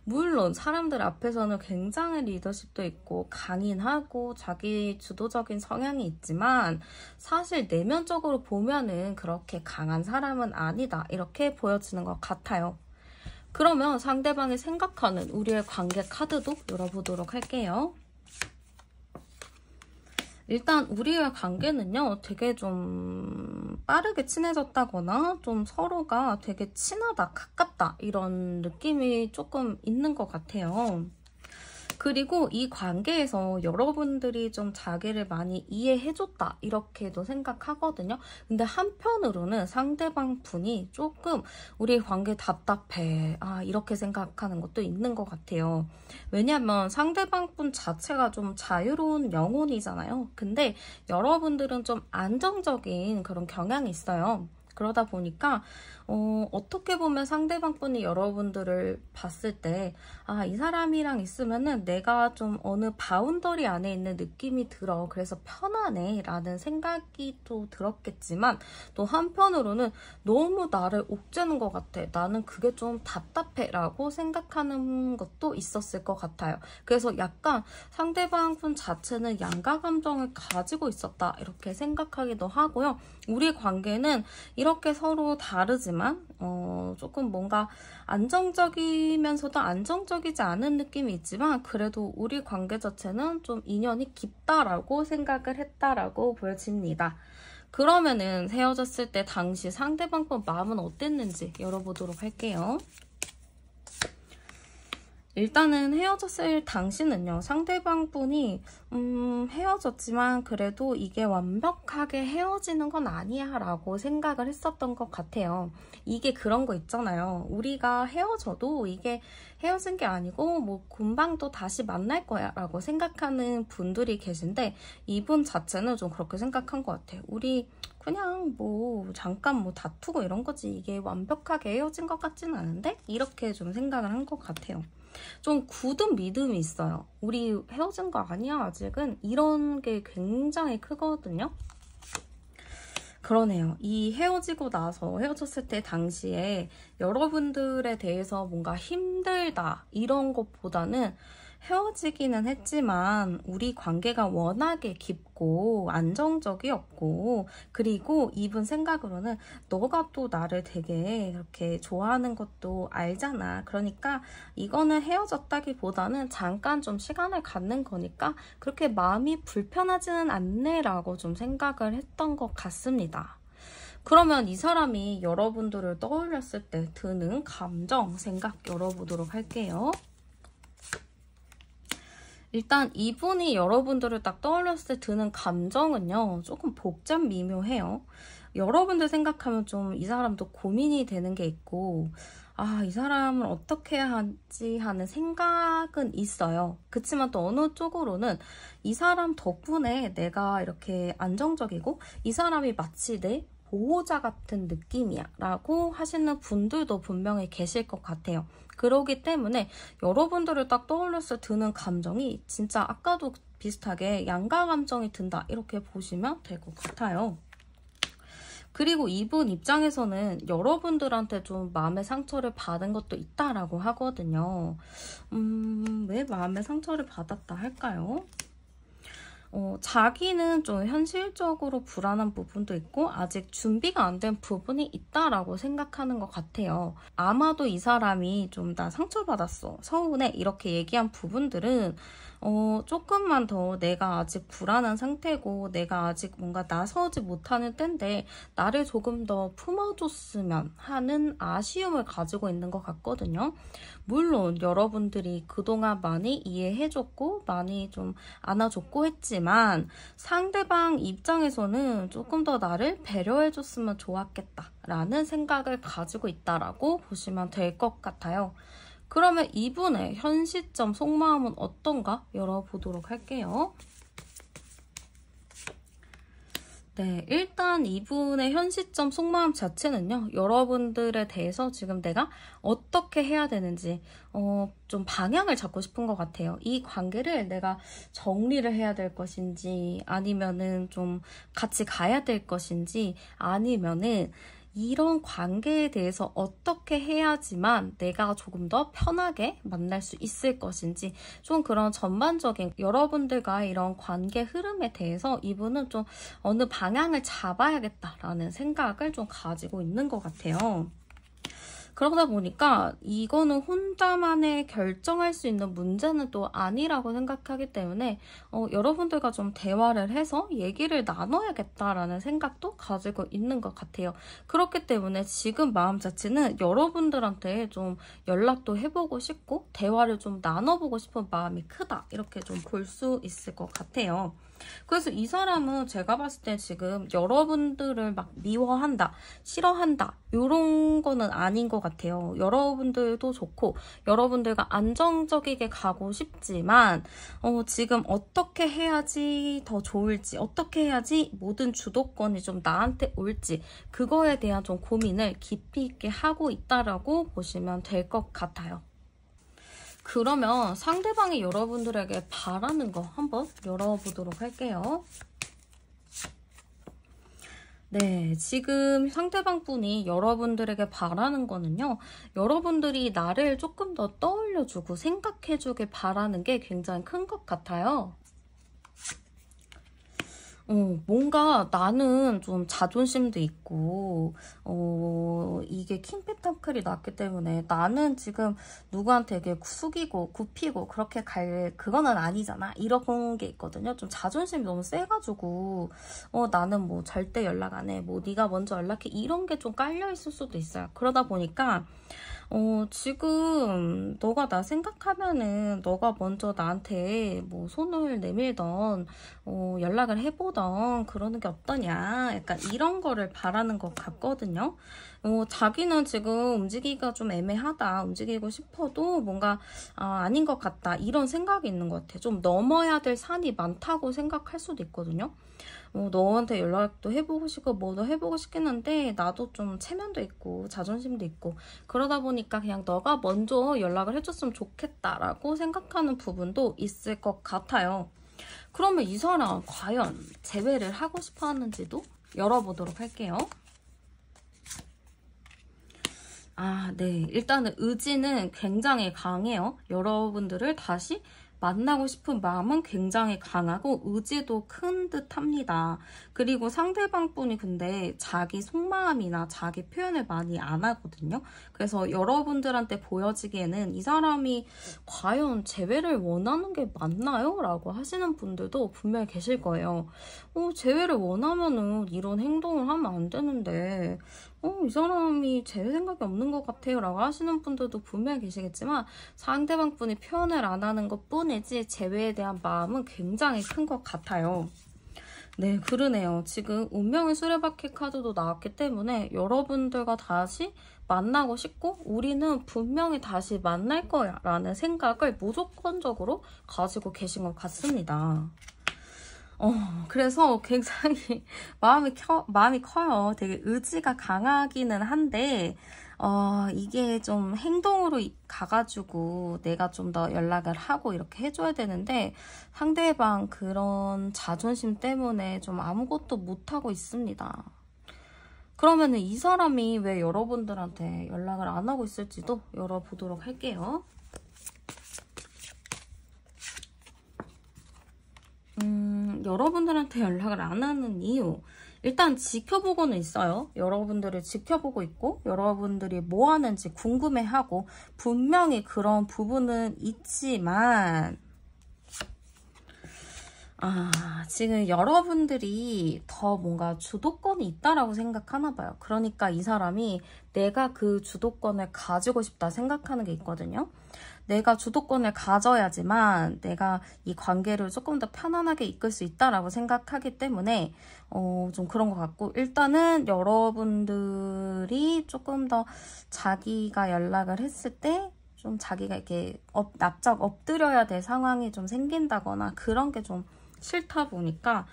물론 사람들 앞에서는 굉장히 리더십도 있고 강인하고 자기 주도적인 성향이 있지만 사실 내면적으로 보면은 그렇게 강한 사람은 아니다, 이렇게 보여지는 것 같아요. 그러면 상대방이 생각하는 우리의 관계 카드도 열어보도록 할게요. 일단 우리의 관계는요, 되게 좀 빠르게 친해졌다거나 좀 서로가 되게 친하다, 가깝다 이런 느낌이 조금 있는 것 같아요. 그리고 이 관계에서 여러분들이 좀 자기를 많이 이해해줬다 이렇게도 생각하거든요. 근데 한편으로는 상대방 분이 조금 우리 관계 답답해, 이렇게 생각하는 것도 있는 것 같아요. 왜냐면 상대방 분 자체가 좀 자유로운 영혼이잖아요. 근데 여러분들은 좀 안정적인 그런 경향이 있어요. 그러다 보니까 어떻게 보면 상대방 분이 여러분들을 봤을 때 이 사람이랑 있으면은 내가 좀 어느 바운더리 안에 있는 느낌이 들어, 그래서 편하네 라는 생각이 또 들었겠지만 또 한편으로는 너무 나를 옥죄는 것 같아, 나는 그게 좀 답답해 라고 생각하는 것도 있었을 것 같아요. 그래서 약간 상대방 분 자체는 양가 감정을 가지고 있었다 이렇게 생각하기도 하고요. 우리 관계는 이렇게 서로 다르지만 조금 뭔가 안정적이면서도 안정적이지 않은 느낌이 있지만 그래도 우리 관계 자체는 좀 인연이 깊다라고 생각을 했다라고 보여집니다. 그러면은 헤어졌을 때 당시 상대방 분 마음은 어땠는지 열어보도록 할게요. 일단은 헤어졌을 당시는요, 상대방 분이 헤어졌지만 그래도 이게 완벽하게 헤어지는 건 아니야 라고 생각을 했었던 것 같아요. 이게 그런 거 있잖아요. 우리가 헤어져도 이게 헤어진 게 아니고 뭐 금방 또 다시 만날 거야 라고 생각하는 분들이 계신데 이분 자체는 좀 그렇게 생각한 것 같아요. 우리 그냥 뭐 잠깐 뭐 다투고 이런 거지 이게 완벽하게 헤어진 것 같지는 않은데? 이렇게 좀 생각을 한 것 같아요. 좀 굳은 믿음이 있어요. 우리 헤어진 거 아니야 아직은, 이런 게 굉장히 크거든요. 그러네요. 이 헤어지고 나서 헤어졌을 때 당시에 여러분들에 대해서 뭔가 힘들다 이런 것보다는 헤어지기는 했지만 우리 관계가 워낙에 깊고 안정적이었고, 그리고 이분 생각으로는 너가 또 나를 되게 이렇게 좋아하는 것도 알잖아. 그러니까 이거는 헤어졌다기보다는 잠깐 좀 시간을 갖는 거니까 그렇게 마음이 불편하지는 않네 라고 좀 생각을 했던 것 같습니다. 그러면 이 사람이 여러분들을 떠올렸을 때 드는 감정, 생각 열어보도록 할게요. 일단 이분이 여러분들을 딱 떠올렸을 때 드는 감정은요, 조금 복잡 미묘해요. 여러분들 생각하면 좀 이 사람도 고민이 되는 게 있고, 이 사람을 어떻게 해야 하지 하는 생각은 있어요. 그치만 또 어느 쪽으로는 이 사람 덕분에 내가 이렇게 안정적이고 이 사람이 마치 내 보호자 같은 느낌이야 라고 하시는 분들도 분명히 계실 것 같아요. 그러기 때문에 여러분들을 딱 떠올렸을 때 드는 감정이 진짜 아까도 비슷하게 양가 감정이 든다 이렇게 보시면 될 것 같아요. 그리고 이분 입장에서는 여러분들한테 좀 마음의 상처를 받은 것도 있다라고 하거든요. 왜 마음의 상처를 받았다 할까요? 자기는 좀 현실적으로 불안한 부분도 있고 아직 준비가 안 된 부분이 있다라고 생각하는 것 같아요. 아마도 이 사람이 좀 나 상처받았어, 서운해 이렇게 얘기한 부분들은 조금만 더 내가 아직 불안한 상태고 내가 아직 뭔가 나서지 못하는 때인데 나를 조금 더 품어줬으면 하는 아쉬움을 가지고 있는 것 같거든요. 물론 여러분들이 그동안 많이 이해해줬고 많이 좀 안아줬고 했지만 상대방 입장에서는 조금 더 나를 배려해줬으면 좋았겠다 라는 생각을 가지고 있다라고 보시면 될 것 같아요. 그러면 이분의 현 시점 속마음은 어떤가 열어보도록 할게요. 네, 일단 이분의 현 시점 속마음 자체는요. 여러분들에 대해서 지금 내가 어떻게 해야 되는지 좀 방향을 잡고 싶은 것 같아요. 이 관계를 내가 정리를 해야 될 것인지 아니면은 좀 같이 가야 될 것인지 아니면은 이런 관계에 대해서 어떻게 해야지만 내가 조금 더 편하게 만날 수 있을 것인지 좀 그런 전반적인 여러분들과 이런 관계 흐름에 대해서 이분은 좀 어느 방향을 잡아야겠다라는 생각을 좀 가지고 있는 것 같아요. 그러다 보니까 이거는 혼자만의 결정할 수 있는 문제는 또 아니라고 생각하기 때문에 여러분들과 좀 대화를 해서 얘기를 나눠야겠다라는 생각도 가지고 있는 것 같아요. 그렇기 때문에 지금 마음 자체는 여러분들한테 좀 연락도 해보고 싶고 대화를 좀 나눠보고 싶은 마음이 크다. 이렇게 좀 볼 수 있을 것 같아요. 그래서 이 사람은 제가 봤을 때 지금 여러분들을 막 미워한다, 싫어한다 이런 거는 아닌 것 같아요. 여러분들도 좋고 여러분들과 안정적이게 가고 싶지만 지금 어떻게 해야지 더 좋을지 어떻게 해야지 모든 주도권이 좀 나한테 올지 그거에 대한 좀 고민을 깊이 있게 하고 있다라고 보시면 될 것 같아요. 그러면 상대방이 여러분들에게 바라는 거 한번 열어보도록 할게요. 네, 지금 상대방 분이 여러분들에게 바라는 거는요. 여러분들이 나를 조금 더 떠올려주고 생각해주길 바라는 게 굉장히 큰 것 같아요. 뭔가 나는 좀 자존심도 있고 이게 킹페타클이 났기 때문에 나는 지금 누구한테 되게 숙이고 굽히고 그렇게 갈 그거는 아니잖아 이런 게 있거든요. 좀 자존심이 너무 세가지고 나는 뭐 절대 연락 안 해 뭐 네가 먼저 연락해 이런 게 좀 깔려 있을 수도 있어요. 그러다 보니까 지금 너가 나 생각하면은 너가 먼저 나한테 뭐 손을 내밀던 연락을 해보던 그러는 게 어떠냐 약간 이런 거를 바라는 것 같거든요. 자기는 지금 움직이기가 좀 애매하다 움직이고 싶어도 뭔가 아닌 것 같다 이런 생각이 있는 것 같아. 좀 넘어야 될 산이 많다고 생각할 수도 있거든요. 너한테 연락도 해보고 싶고 뭐도 해보고 싶긴 한데 나도 좀 체면도 있고 자존심도 있고 그러다 보니까 그냥 너가 먼저 연락을 해줬으면 좋겠다라고 생각하는 부분도 있을 것 같아요. 그러면 이 사람 과연 재회를 하고 싶어 하는지도 열어보도록 할게요. 네. 일단은 의지는 굉장히 강해요. 여러분들을 다시 만나고 싶은 마음은 굉장히 강하고 의지도 큰 듯 합니다. 그리고 상대방 분이 근데 자기 속마음이나 자기 표현을 많이 안 하거든요. 그래서 여러분들한테 보여지기에는 이 사람이 과연 재회를 원하는 게 맞나요? 라고 하시는 분들도 분명히 계실 거예요. 재회를 원하면은 이런 행동을 하면 안 되는데 이 사람이 재회 생각이 없는 것 같아요 라고 하시는 분들도 분명히 계시겠지만 상대방 분이 표현을 안 하는 것 뿐이지 재회에 대한 마음은 굉장히 큰 것 같아요. 네, 그러네요. 지금 운명의 수레바퀴 카드도 나왔기 때문에 여러분들과 다시 만나고 싶고 우리는 분명히 다시 만날 거야 라는 생각을 무조건적으로 가지고 계신 것 같습니다. 그래서 굉장히 마음이 커요. 되게 의지가 강하기는 한데, 이게 좀 행동으로 가가지고 내가 좀 더 연락을 하고 이렇게 해줘야 되는데, 상대방 그런 자존심 때문에 좀 아무것도 못하고 있습니다. 그러면은 이 사람이 왜 여러분들한테 연락을 안 하고 있을지도 열어보도록 할게요. 여러분들한테 연락을 안 하는 이유 일단 지켜보고는 있어요. 여러분들을 지켜보고 있고 여러분들이 뭐 하는지 궁금해하고 분명히 그런 부분은 있지만 지금 여러분들이 더 뭔가 주도권이 있다라고 생각하나 봐요. 그러니까 이 사람이 내가 그 주도권을 가지고 싶다 생각하는 게 있거든요. 내가 주도권을 가져야지만 내가 이 관계를 조금 더 편안하게 이끌 수 있다라고 생각하기 때문에 좀 그런 것 같고 일단은 여러분들이 조금 더 자기가 연락을 했을 때 좀 자기가 이렇게 납작 엎드려야 될 상황이 좀 생긴다거나 그런 게 좀 싫다 보니까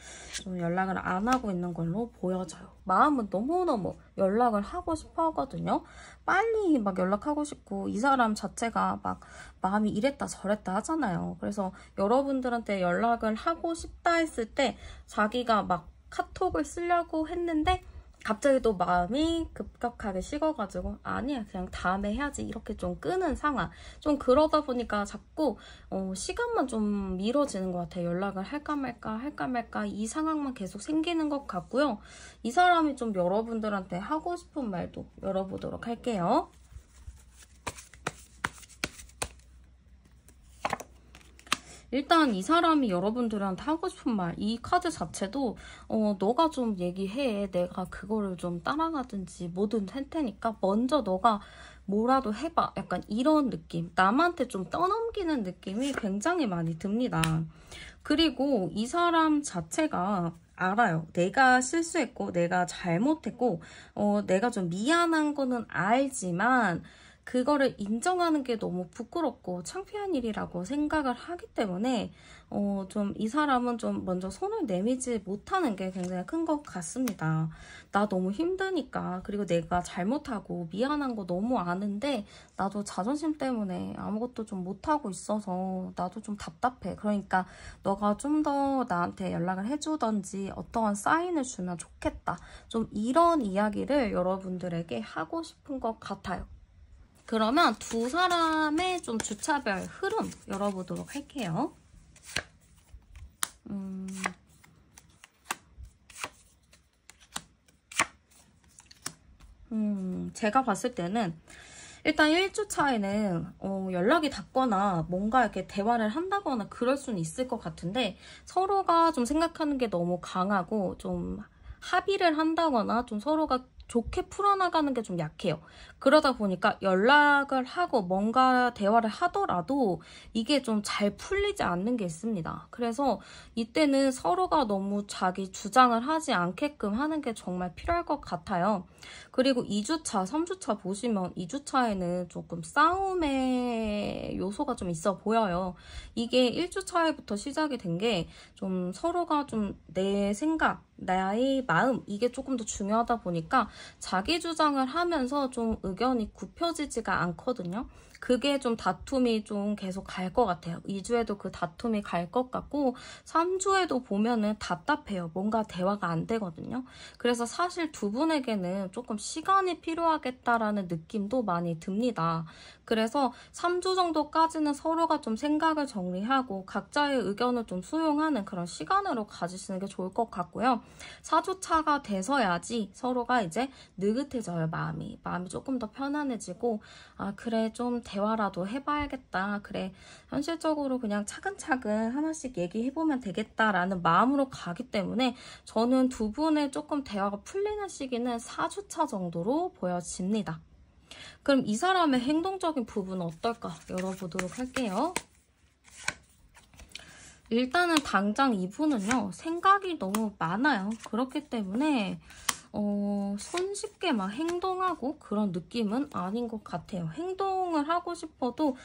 좀 연락을 안 하고 있는 걸로 보여져요. 마음은 너무너무 연락을 하고 싶어 하거든요. 빨리 막 연락하고 싶고 이 사람 자체가 막 마음이 이랬다 저랬다 하잖아요. 그래서 여러분들한테 연락을 하고 싶다 했을 때 자기가 막 카톡을 쓰려고 했는데 갑자기 또 마음이 급격하게 식어가지고 아니야 그냥 다음에 해야지 이렇게 좀 끄는 상황. 좀 그러다 보니까 자꾸 시간만 좀 미뤄지는 것 같아요. 연락을 할까 말까 이 상황만 계속 생기는 것 같고요. 이 사람이 좀 여러분들한테 하고 싶은 말도 열어보도록 할게요. 일단 이 사람이 여러분들한테 하고 싶은 말, 이 카드 자체도 너가 좀 얘기해. 내가 그거를 좀 따라가든지 뭐든 할 테니까 먼저 너가 뭐라도 해봐. 약간 이런 느낌. 남한테 좀 떠넘기는 느낌이 굉장히 많이 듭니다. 그리고 이 사람 자체가 알아요. 내가 실수했고 내가 잘못했고 내가 좀 미안한 거는 알지만 그거를 인정하는 게 너무 부끄럽고 창피한 일이라고 생각을 하기 때문에 좀 이 사람은 좀 먼저 손을 내밀지 못하는 게 굉장히 큰 것 같습니다. 나 너무 힘드니까 그리고 내가 잘못하고 미안한 거 너무 아는데 나도 자존심 때문에 아무것도 좀 못하고 있어서 나도 좀 답답해. 그러니까 너가 좀 더 나한테 연락을 해주던지 어떠한 사인을 주면 좋겠다. 좀 이런 이야기를 여러분들에게 하고 싶은 것 같아요. 그러면 두 사람의 좀 주차별 흐름 열어보도록 할게요. 제가 봤을 때는 일단 1주 차에는 연락이 닿거나 뭔가 이렇게 대화를 한다거나 그럴 수는 있을 것 같은데 서로가 좀 생각하는 게 너무 강하고 좀 합의를 한다거나 좀 서로가 좋게 풀어나가는 게 좀 약해요. 그러다 보니까 연락을 하고 뭔가 대화를 하더라도 이게 좀 잘 풀리지 않는 게 있습니다. 그래서 이때는 서로가 너무 자기 주장을 하지 않게끔 하는 게 정말 필요할 것 같아요. 그리고 2주차, 3주차 보시면 2주차에는 조금 싸움의 요소가 좀 있어 보여요. 이게 1주차에부터 시작이 된 게 좀 서로가 좀 내 생각, 나의 마음 이게 조금 더 중요하다 보니까 자기 주장을 하면서 좀 의견이 굽혀지지가 않거든요. 그게 좀 다툼이 좀 계속 갈 것 같아요. 2주에도 그 다툼이 갈 것 같고 3주에도 보면은 답답해요. 뭔가 대화가 안 되거든요. 그래서 사실 두 분에게는 조금 시간이 필요하겠다라는 느낌도 많이 듭니다. 그래서 3주 정도까지는 서로가 좀 생각을 정리하고 각자의 의견을 좀 수용하는 그런 시간으로 가지시는 게 좋을 것 같고요. 4주차가 돼서야지 서로가 이제 느긋해져요. 마음이 조금 더 편안해지고 아 그래 좀 대화라도 해봐야겠다. 그래 현실적으로 그냥 차근차근 하나씩 얘기해보면 되겠다라는 마음으로 가기 때문에 저는 두 분의 조금 대화가 풀리는 시기는 4주차 정도로 보여집니다. 그럼 이 사람의 행동적인 부분은 어떨까 열어보도록 할게요. 일단은 당장 이분은요 생각이 너무 많아요. 그렇기 때문에 손쉽게 막 행동하고 그런 느낌은 아닌 것 같아요. 행동을 하고 싶어도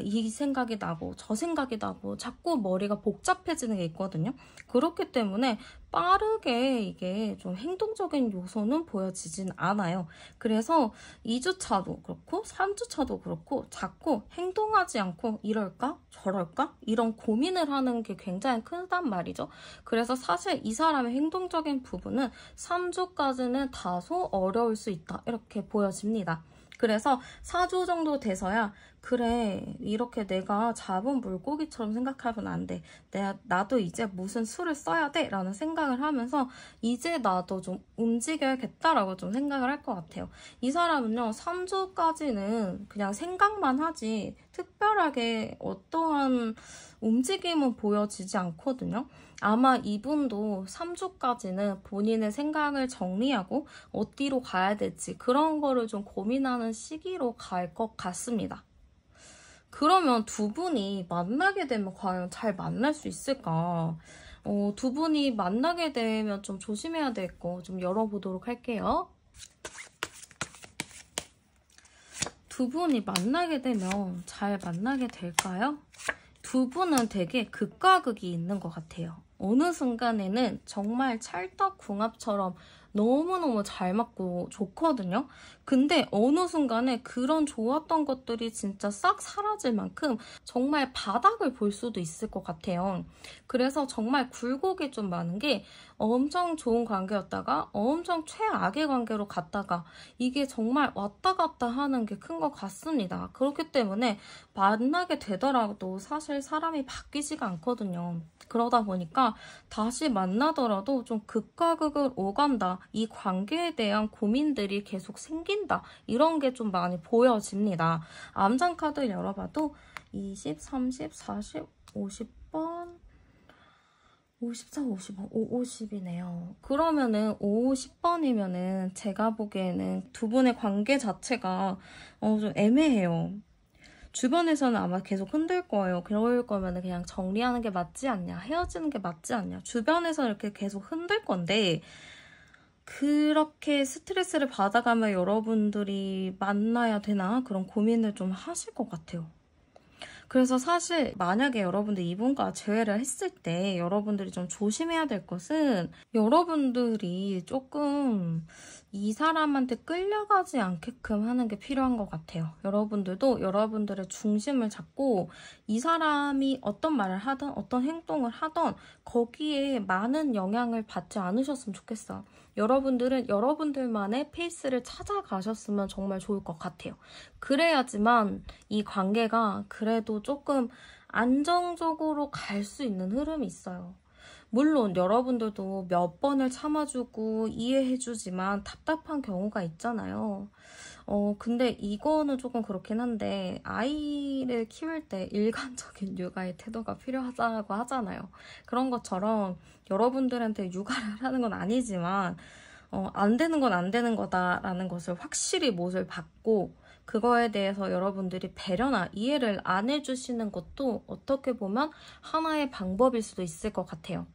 이 생각이 나고 저 생각이 나고 자꾸 머리가 복잡해지는 게 있거든요. 그렇기 때문에 빠르게 이게 좀 행동적인 요소는 보여지진 않아요. 그래서 2주차도 그렇고 3주차도 그렇고 자꾸 행동하지 않고 이럴까 저럴까 이런 고민을 하는 게 굉장히 크단 말이죠. 그래서 사실 이 사람의 행동적인 부분은 3주까지는 다소 어려울 수 있다 이렇게 보여집니다. 그래서 4주 정도 돼서야 그래 이렇게 내가 잡은 물고기처럼 생각하면 안 돼. 나도 이제 무슨 수를 써야 돼 라는 생각을 하면서 이제 나도 좀 움직여야겠다라고 좀 생각을 할 것 같아요. 이 사람은요 3주까지는 그냥 생각만 하지 특별하게 어떠한 움직임은 보여지지 않거든요. 아마 이분도 3주까지는 본인의 생각을 정리하고 어디로 가야 될지 그런 거를 좀 고민하는 시기로 갈 것 같습니다. 그러면 두 분이 만나게 되면 과연 잘 만날 수 있을까? 두 분이 만나게 되면 좀 조심해야 될 거 좀 열어보도록 할게요. 두 분이 만나게 되면 잘 만나게 될까요? 두 분은 되게 극과 극이 있는 것 같아요. 어느 순간에는 정말 찰떡궁합처럼 너무너무 잘 맞고 좋거든요. 근데 어느 순간에 그런 좋았던 것들이 진짜 싹 사라질 만큼 정말 바닥을 볼 수도 있을 것 같아요. 그래서 정말 굴곡이 좀 많은 게 엄청 좋은 관계였다가 엄청 최악의 관계로 갔다가 이게 정말 왔다 갔다 하는 게 큰 것 같습니다. 그렇기 때문에 만나게 되더라도 사실 사람이 바뀌지가 않거든요. 그러다 보니까 다시 만나더라도 좀 극과 극을 오간다. 이 관계에 대한 고민들이 계속 생긴다. 이런 게 좀 많이 보여집니다. 암장 카드를 열어봐도 20, 30, 40, 50번 54, 55, 50이네요. 그러면은 50번이면은 제가 보기에는 두 분의 관계 자체가 좀 애매해요. 주변에서는 아마 계속 흔들 거예요. 그럴 거면 그냥 정리하는 게 맞지 않냐, 헤어지는 게 맞지 않냐. 주변에서 이렇게 계속 흔들 건데 그렇게 스트레스를 받아가며 여러분들이 만나야 되나 그런 고민을 좀 하실 것 같아요. 그래서 사실 만약에 여러분들 이분과 재회를 했을 때 여러분들이 좀 조심해야 될 것은 여러분들이 조금 이 사람한테 끌려가지 않게끔 하는 게 필요한 것 같아요. 여러분들도 여러분들의 중심을 잡고 이 사람이 어떤 말을 하든 어떤 행동을 하든 거기에 많은 영향을 받지 않으셨으면 좋겠어요. 여러분들은 여러분들만의 페이스를 찾아가셨으면 정말 좋을 것 같아요. 그래야지만 이 관계가 그래도 조금 안정적으로 갈 수 있는 흐름이 있어요. 물론 여러분들도 몇 번을 참아주고 이해해주지만 답답한 경우가 있잖아요. 근데 이거는 조금 그렇긴 한데 아이를 키울 때 일관적인 육아의 태도가 필요하다고 하잖아요. 그런 것처럼 여러분들한테 육아를 하는 건 아니지만 안 되는 건 안 되는 거다라는 것을 확실히 못을 받고 그거에 대해서 여러분들이 배려나 이해를 안 해주시는 것도 어떻게 보면 하나의 방법일 수도 있을 것 같아요.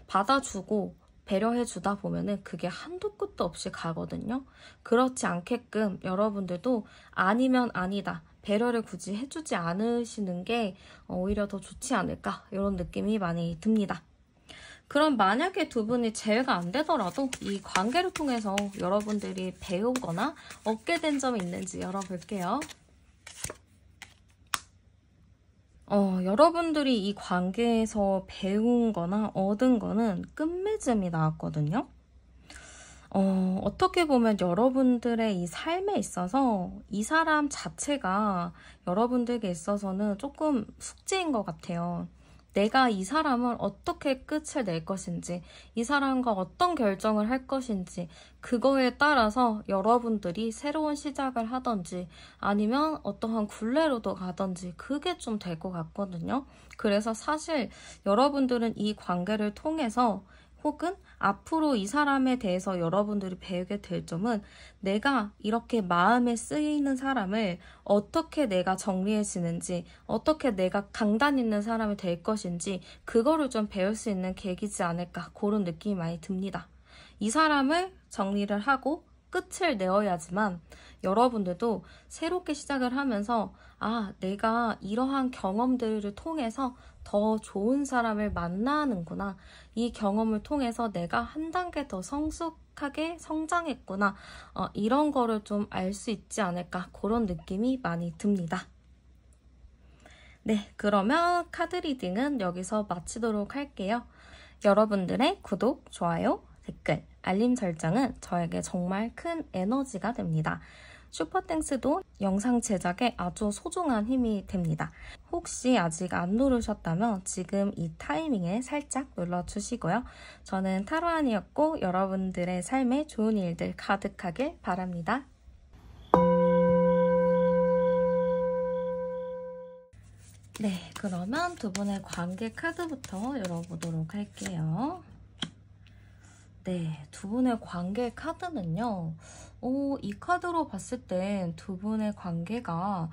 받아주고 배려해주다 보면은 그게 한도 끝도 없이 가거든요. 그렇지 않게끔 여러분들도 아니면 아니다. 배려를 굳이 해주지 않으시는 게 오히려 더 좋지 않을까 이런 느낌이 많이 듭니다. 그럼 만약에 두 분이 재회가 안 되더라도 이 관계를 통해서 여러분들이 배우거나 얻게 된 점이 있는지 열어볼게요. 여러분들이 이 관계에서 배운 거나 얻은 거는 끝맺음이 나왔거든요. 어떻게 보면 여러분들의 이 삶에 있어서 이 사람 자체가 여러분들에게 있어서는 조금 숙제인 것 같아요. 내가 이 사람을 어떻게 끝을 낼 것인지, 이 사람과 어떤 결정을 할 것인지, 그거에 따라서 여러분들이 새로운 시작을 하던지, 아니면 어떠한 굴레로도 가던지, 그게 좀 될 것 같거든요. 그래서 사실 여러분들은 이 관계를 통해서 혹은 앞으로 이 사람에 대해서 여러분들이 배우게 될 점은 내가 이렇게 마음에 쓰이는 사람을 어떻게 내가 정리해지는지, 어떻게 내가 강단 있는 사람이 될 것인지 그거를 좀 배울 수 있는 계기지 않을까 그런 느낌이 많이 듭니다. 이 사람을 정리를 하고 끝을 내어야지만 여러분들도 새롭게 시작을 하면서 내가 이러한 경험들을 통해서 더 좋은 사람을 만나는구나. 이 경험을 통해서 내가 한 단계 더 성숙하게 성장했구나. 이런 거를 좀 알 수 있지 않을까 그런 느낌이 많이 듭니다. 네, 그러면 카드 리딩은 여기서 마치도록 할게요. 여러분들의 구독, 좋아요, 댓글, 알림 설정은 저에게 정말 큰 에너지가 됩니다. 슈퍼땡스도 영상 제작에 아주 소중한 힘이 됩니다. 혹시 아직 안 누르셨다면 지금 이 타이밍에 살짝 눌러주시고요. 저는 타로안이었고 여러분들의 삶에 좋은 일들 가득하길 바랍니다. 네, 그러면 두 분의 관계 카드부터 열어보도록 할게요. 네, 두 분의 관계 카드는요. 이 카드로 봤을 땐 두 분의 관계가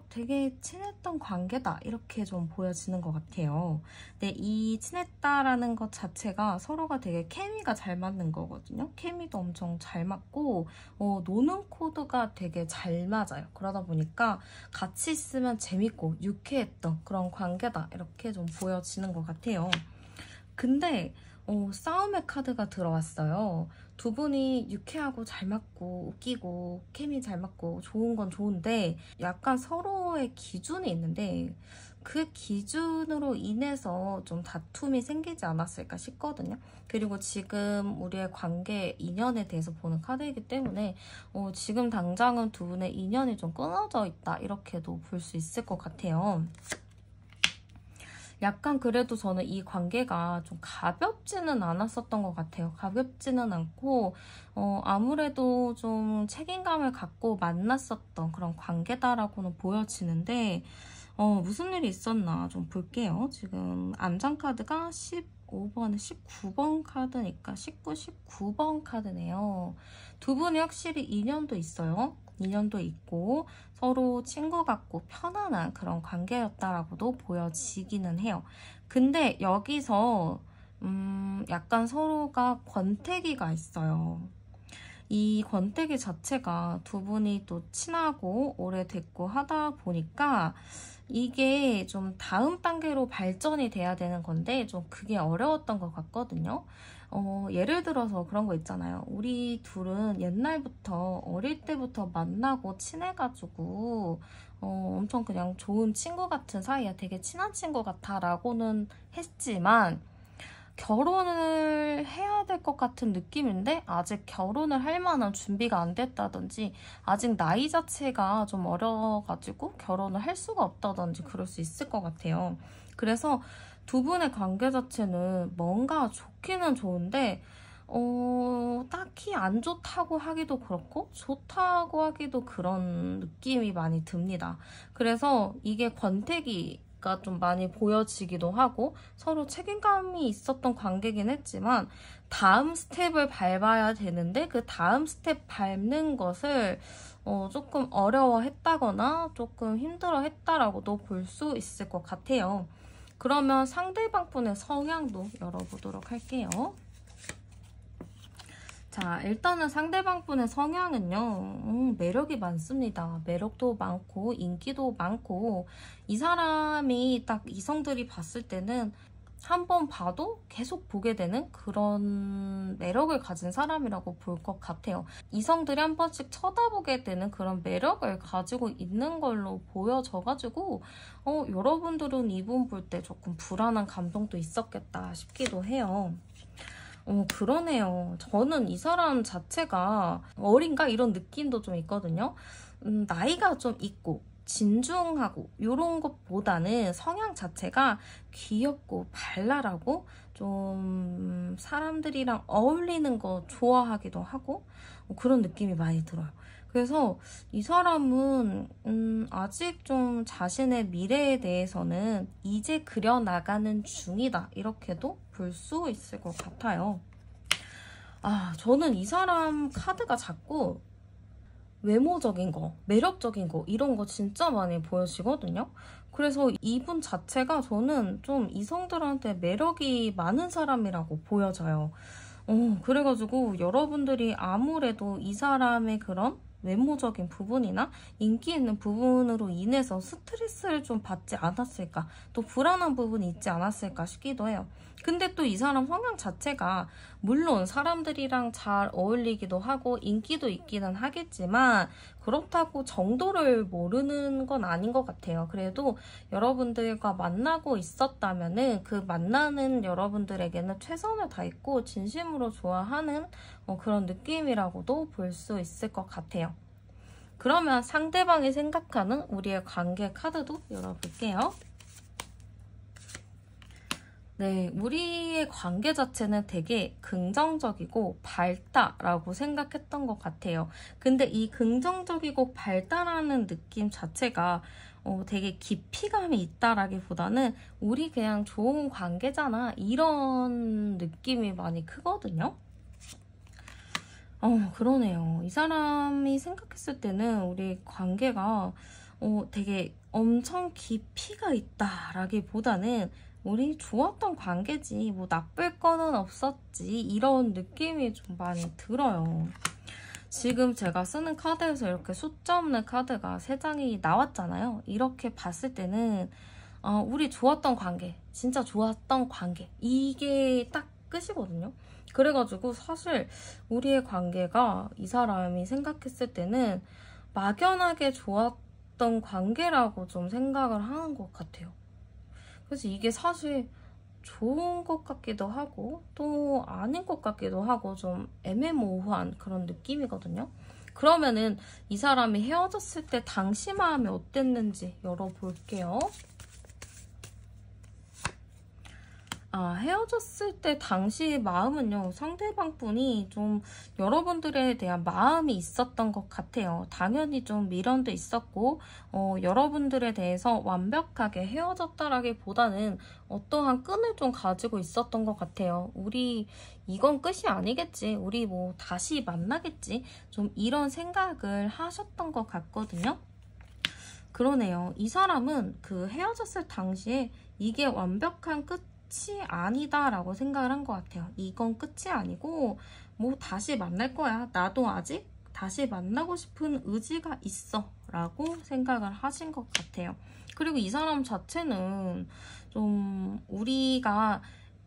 되게 친했던 관계다 이렇게 좀 보여지는 것 같아요. 근데 이 친했다라는 것 자체가 서로가 되게 케미가 잘 맞는 거거든요. 케미도 엄청 잘 맞고 노는 코드가 되게 잘 맞아요. 그러다 보니까 같이 있으면 재밌고 유쾌했던 그런 관계다 이렇게 좀 보여지는 것 같아요. 근데 싸움의 카드가 들어왔어요. 두 분이 유쾌하고 잘 맞고 웃기고 케미 잘 맞고 좋은 건 좋은데 약간 서로의 기준이 있는데 그 기준으로 인해서 좀 다툼이 생기지 않았을까 싶거든요. 그리고 지금 우리의 관계 인연에 대해서 보는 카드이기 때문에 지금 당장은 두 분의 인연이 좀 끊어져 있다 이렇게도 볼 수 있을 것 같아요. 약간 그래도 저는 이 관계가 좀 가볍지는 않았었던 것 같아요. 가볍지는 않고 아무래도 좀 책임감을 갖고 만났었던 그런 관계다라고는 보여지는데 무슨 일이 있었나 좀 볼게요. 지금 암장카드가 15번에 19번 카드니까 19, 19번 카드네요. 두 분이 확실히 인연도 있어요. 인연도 있고 서로 친구 같고 편안한 그런 관계였다라고도 보여지기는 해요. 근데 여기서 약간 서로가 권태기가 있어요. 이 권태기 자체가 두 분이 또 친하고 오래됐고 하다 보니까 이게 좀 다음 단계로 발전이 돼야 되는 건데 좀 그게 어려웠던 것 같거든요. 예를 들어서 그런 거 있잖아요. 우리 둘은 옛날부터 어릴 때부터 만나고 친해가지고 엄청 그냥 좋은 친구 같은 사이야. 되게 친한 친구 같아 라고는 했지만 결혼을 해야 될 것 같은 느낌인데 아직 결혼을 할 만한 준비가 안 됐다든지 아직 나이 자체가 좀 어려가지고 결혼을 할 수가 없다든지 그럴 수 있을 것 같아요. 그래서 두 분의 관계 자체는 뭔가 좋기는 좋은데 딱히 안 좋다고 하기도 그렇고 좋다고 하기도 그런 느낌이 많이 듭니다. 그래서 이게 권태기가 좀 많이 보여지기도 하고 서로 책임감이 있었던 관계긴 했지만 다음 스텝을 밟아야 되는데 그 다음 스텝 밟는 것을 조금 어려워했다거나 조금 힘들어했다라고도 볼 수 있을 것 같아요. 그러면 상대방 분의 성향도 열어보도록 할게요. 자, 일단은 상대방 분의 성향은요, 매력이 많습니다. 매력도 많고, 인기도 많고, 이 사람이 딱 이성들이 봤을 때는 한 번 봐도 계속 보게 되는 그런 매력을 가진 사람이라고 볼 것 같아요. 이성들이 한 번씩 쳐다보게 되는 그런 매력을 가지고 있는 걸로 보여져가지고, 여러분들은 이분 볼 때 조금 불안한 감정도 있었겠다 싶기도 해요. 그러네요. 저는 이 사람 자체가 어린가? 이런 느낌도 좀 있거든요. 나이가 좀 있고 진중하고 이런 것보다는 성향 자체가 귀엽고 발랄하고 좀 사람들이랑 어울리는 거 좋아하기도 하고 그런 느낌이 많이 들어요. 그래서 이 사람은 아직 좀 자신의 미래에 대해서는 이제 그려나가는 중이다 이렇게도 볼 수 있을 것 같아요. 저는 이 사람 카드가 자꾸 외모적인 거, 매력적인 거 이런 거 진짜 많이 보여지거든요. 그래서 이분 자체가 저는 좀 이성들한테 매력이 많은 사람이라고 보여져요. 그래가지고 여러분들이 아무래도 이 사람의 그런 외모적인 부분이나 인기 있는 부분으로 인해서 스트레스를 좀 받지 않았을까, 또 불안한 부분이 있지 않았을까 싶기도 해요. 근데 또 이 사람 성향 자체가 물론 사람들이랑 잘 어울리기도 하고 인기도 있기는 하겠지만 그렇다고 정도를 모르는 건 아닌 것 같아요. 그래도 여러분들과 만나고 있었다면은 그 만나는 여러분들에게는 최선을 다했고 진심으로 좋아하는 그런 느낌이라고도 볼 수 있을 것 같아요. 그러면 상대방이 생각하는 우리의 관계 카드도 열어볼게요. 네, 우리의 관계 자체는 되게 긍정적이고 밝다라고 생각했던 것 같아요. 근데 이 긍정적이고 밝다라는 느낌 자체가 되게 깊이감이 있다라기보다는 우리 그냥 좋은 관계잖아 이런 느낌이 많이 크거든요. 그러네요. 이 사람이 생각했을 때는 우리 관계가 되게 엄청 깊이가 있다라기보다는 우리 좋았던 관계지 뭐 나쁠 거는 없었지 이런 느낌이 좀 많이 들어요. 지금 제가 쓰는 카드에서 이렇게 숫자 없는 카드가 3장이 나왔잖아요. 이렇게 봤을 때는 우리 좋았던 관계, 진짜 좋았던 관계 이게 딱 끝이거든요. 그래가지고 사실 우리의 관계가 이 사람이 생각했을 때는 막연하게 좋았던 관계라고 좀 생각을 하는 것 같아요. 그래서 이게 사실 좋은 것 같기도 하고 또 아닌 것 같기도 하고 좀 애매모호한 그런 느낌이거든요. 그러면은 이 사람이 헤어졌을 때 당시 마음이 어땠는지 열어볼게요. 헤어졌을 때 당시 마음은요, 상대방 분이 좀 여러분들에 대한 마음이 있었던 것 같아요. 당연히 좀 미련도 있었고, 여러분들에 대해서 완벽하게 헤어졌다라기보다는 어떠한 끈을 좀 가지고 있었던 것 같아요. 우리 이건 끝이 아니겠지. 우리 뭐 다시 만나겠지. 좀 이런 생각을 하셨던 것 같거든요. 그러네요. 이 사람은 그 헤어졌을 당시에 이게 완벽한 끝이 아니다라고 생각을 한 것 같아요. 이건 끝이 아니고 뭐 다시 만날 거야. 나도 아직 다시 만나고 싶은 의지가 있어 라고 생각을 하신 것 같아요. 그리고 이 사람 자체는 좀 우리가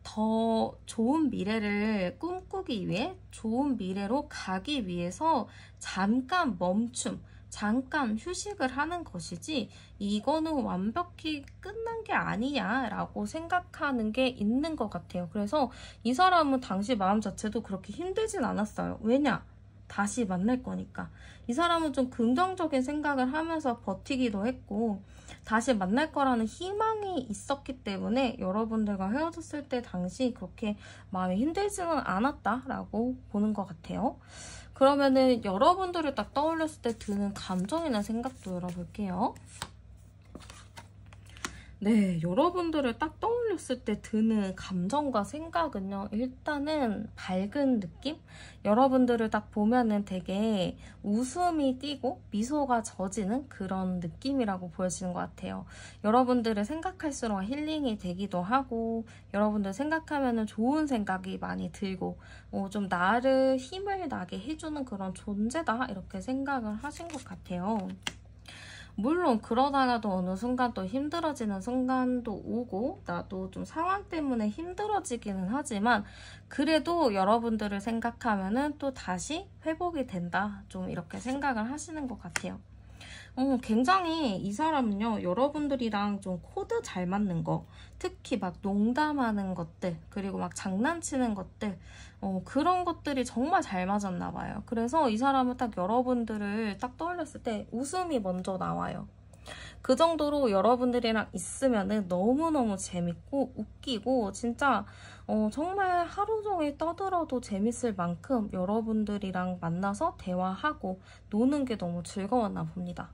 더 좋은 미래를 꿈꾸기 위해 좋은 미래로 가기 위해서 잠깐 멈춤, 잠깐 휴식을 하는 것이지 이거는 완벽히 끝난 게 아니냐라고 생각하는 게 있는 것 같아요. 그래서 이 사람은 당시 마음 자체도 그렇게 힘들진 않았어요. 왜냐? 다시 만날 거니까. 이 사람은 좀 긍정적인 생각을 하면서 버티기도 했고 다시 만날 거라는 희망이 있었기 때문에 여러분들과 헤어졌을 때 당시 그렇게 마음이 힘들지는 않았다라고 보는 것 같아요. 그러면은 여러분들을 딱 떠올렸을 때 드는 감정이나 생각도 열어볼게요. 네, 여러분들을 딱 떠올렸을 때 드는 감정과 생각은요. 일단은 밝은 느낌? 여러분들을 딱 보면은 되게 웃음이 띄고 미소가 져지는 그런 느낌이라고 보여지는 것 같아요. 여러분들을 생각할수록 힐링이 되기도 하고 여러분들 생각하면은 좋은 생각이 많이 들고 좀 나를 힘을 나게 해주는 그런 존재다 이렇게 생각을 하신 것 같아요. 물론 그러다가도 어느 순간 또 힘들어지는 순간도 오고 나도 좀 상황 때문에 힘들어지기는 하지만 그래도 여러분들을 생각하면은 또 다시 회복이 된다 좀 이렇게 생각을 하시는 것 같아요. 굉장히 이 사람은요 여러분들이랑 좀 코드 잘 맞는 거 특히 막 농담하는 것들 그리고 막 장난치는 것들 그런 것들이 정말 잘 맞았나 봐요. 그래서 이 사람은 딱 여러분들을 딱 떠올렸을 때 웃음이 먼저 나와요. 그 정도로 여러분들이랑 있으면은 너무너무 재밌고 웃기고 진짜 정말 하루 종일 떠들어도 재밌을 만큼 여러분들이랑 만나서 대화하고 노는 게 너무 즐거웠나 봅니다.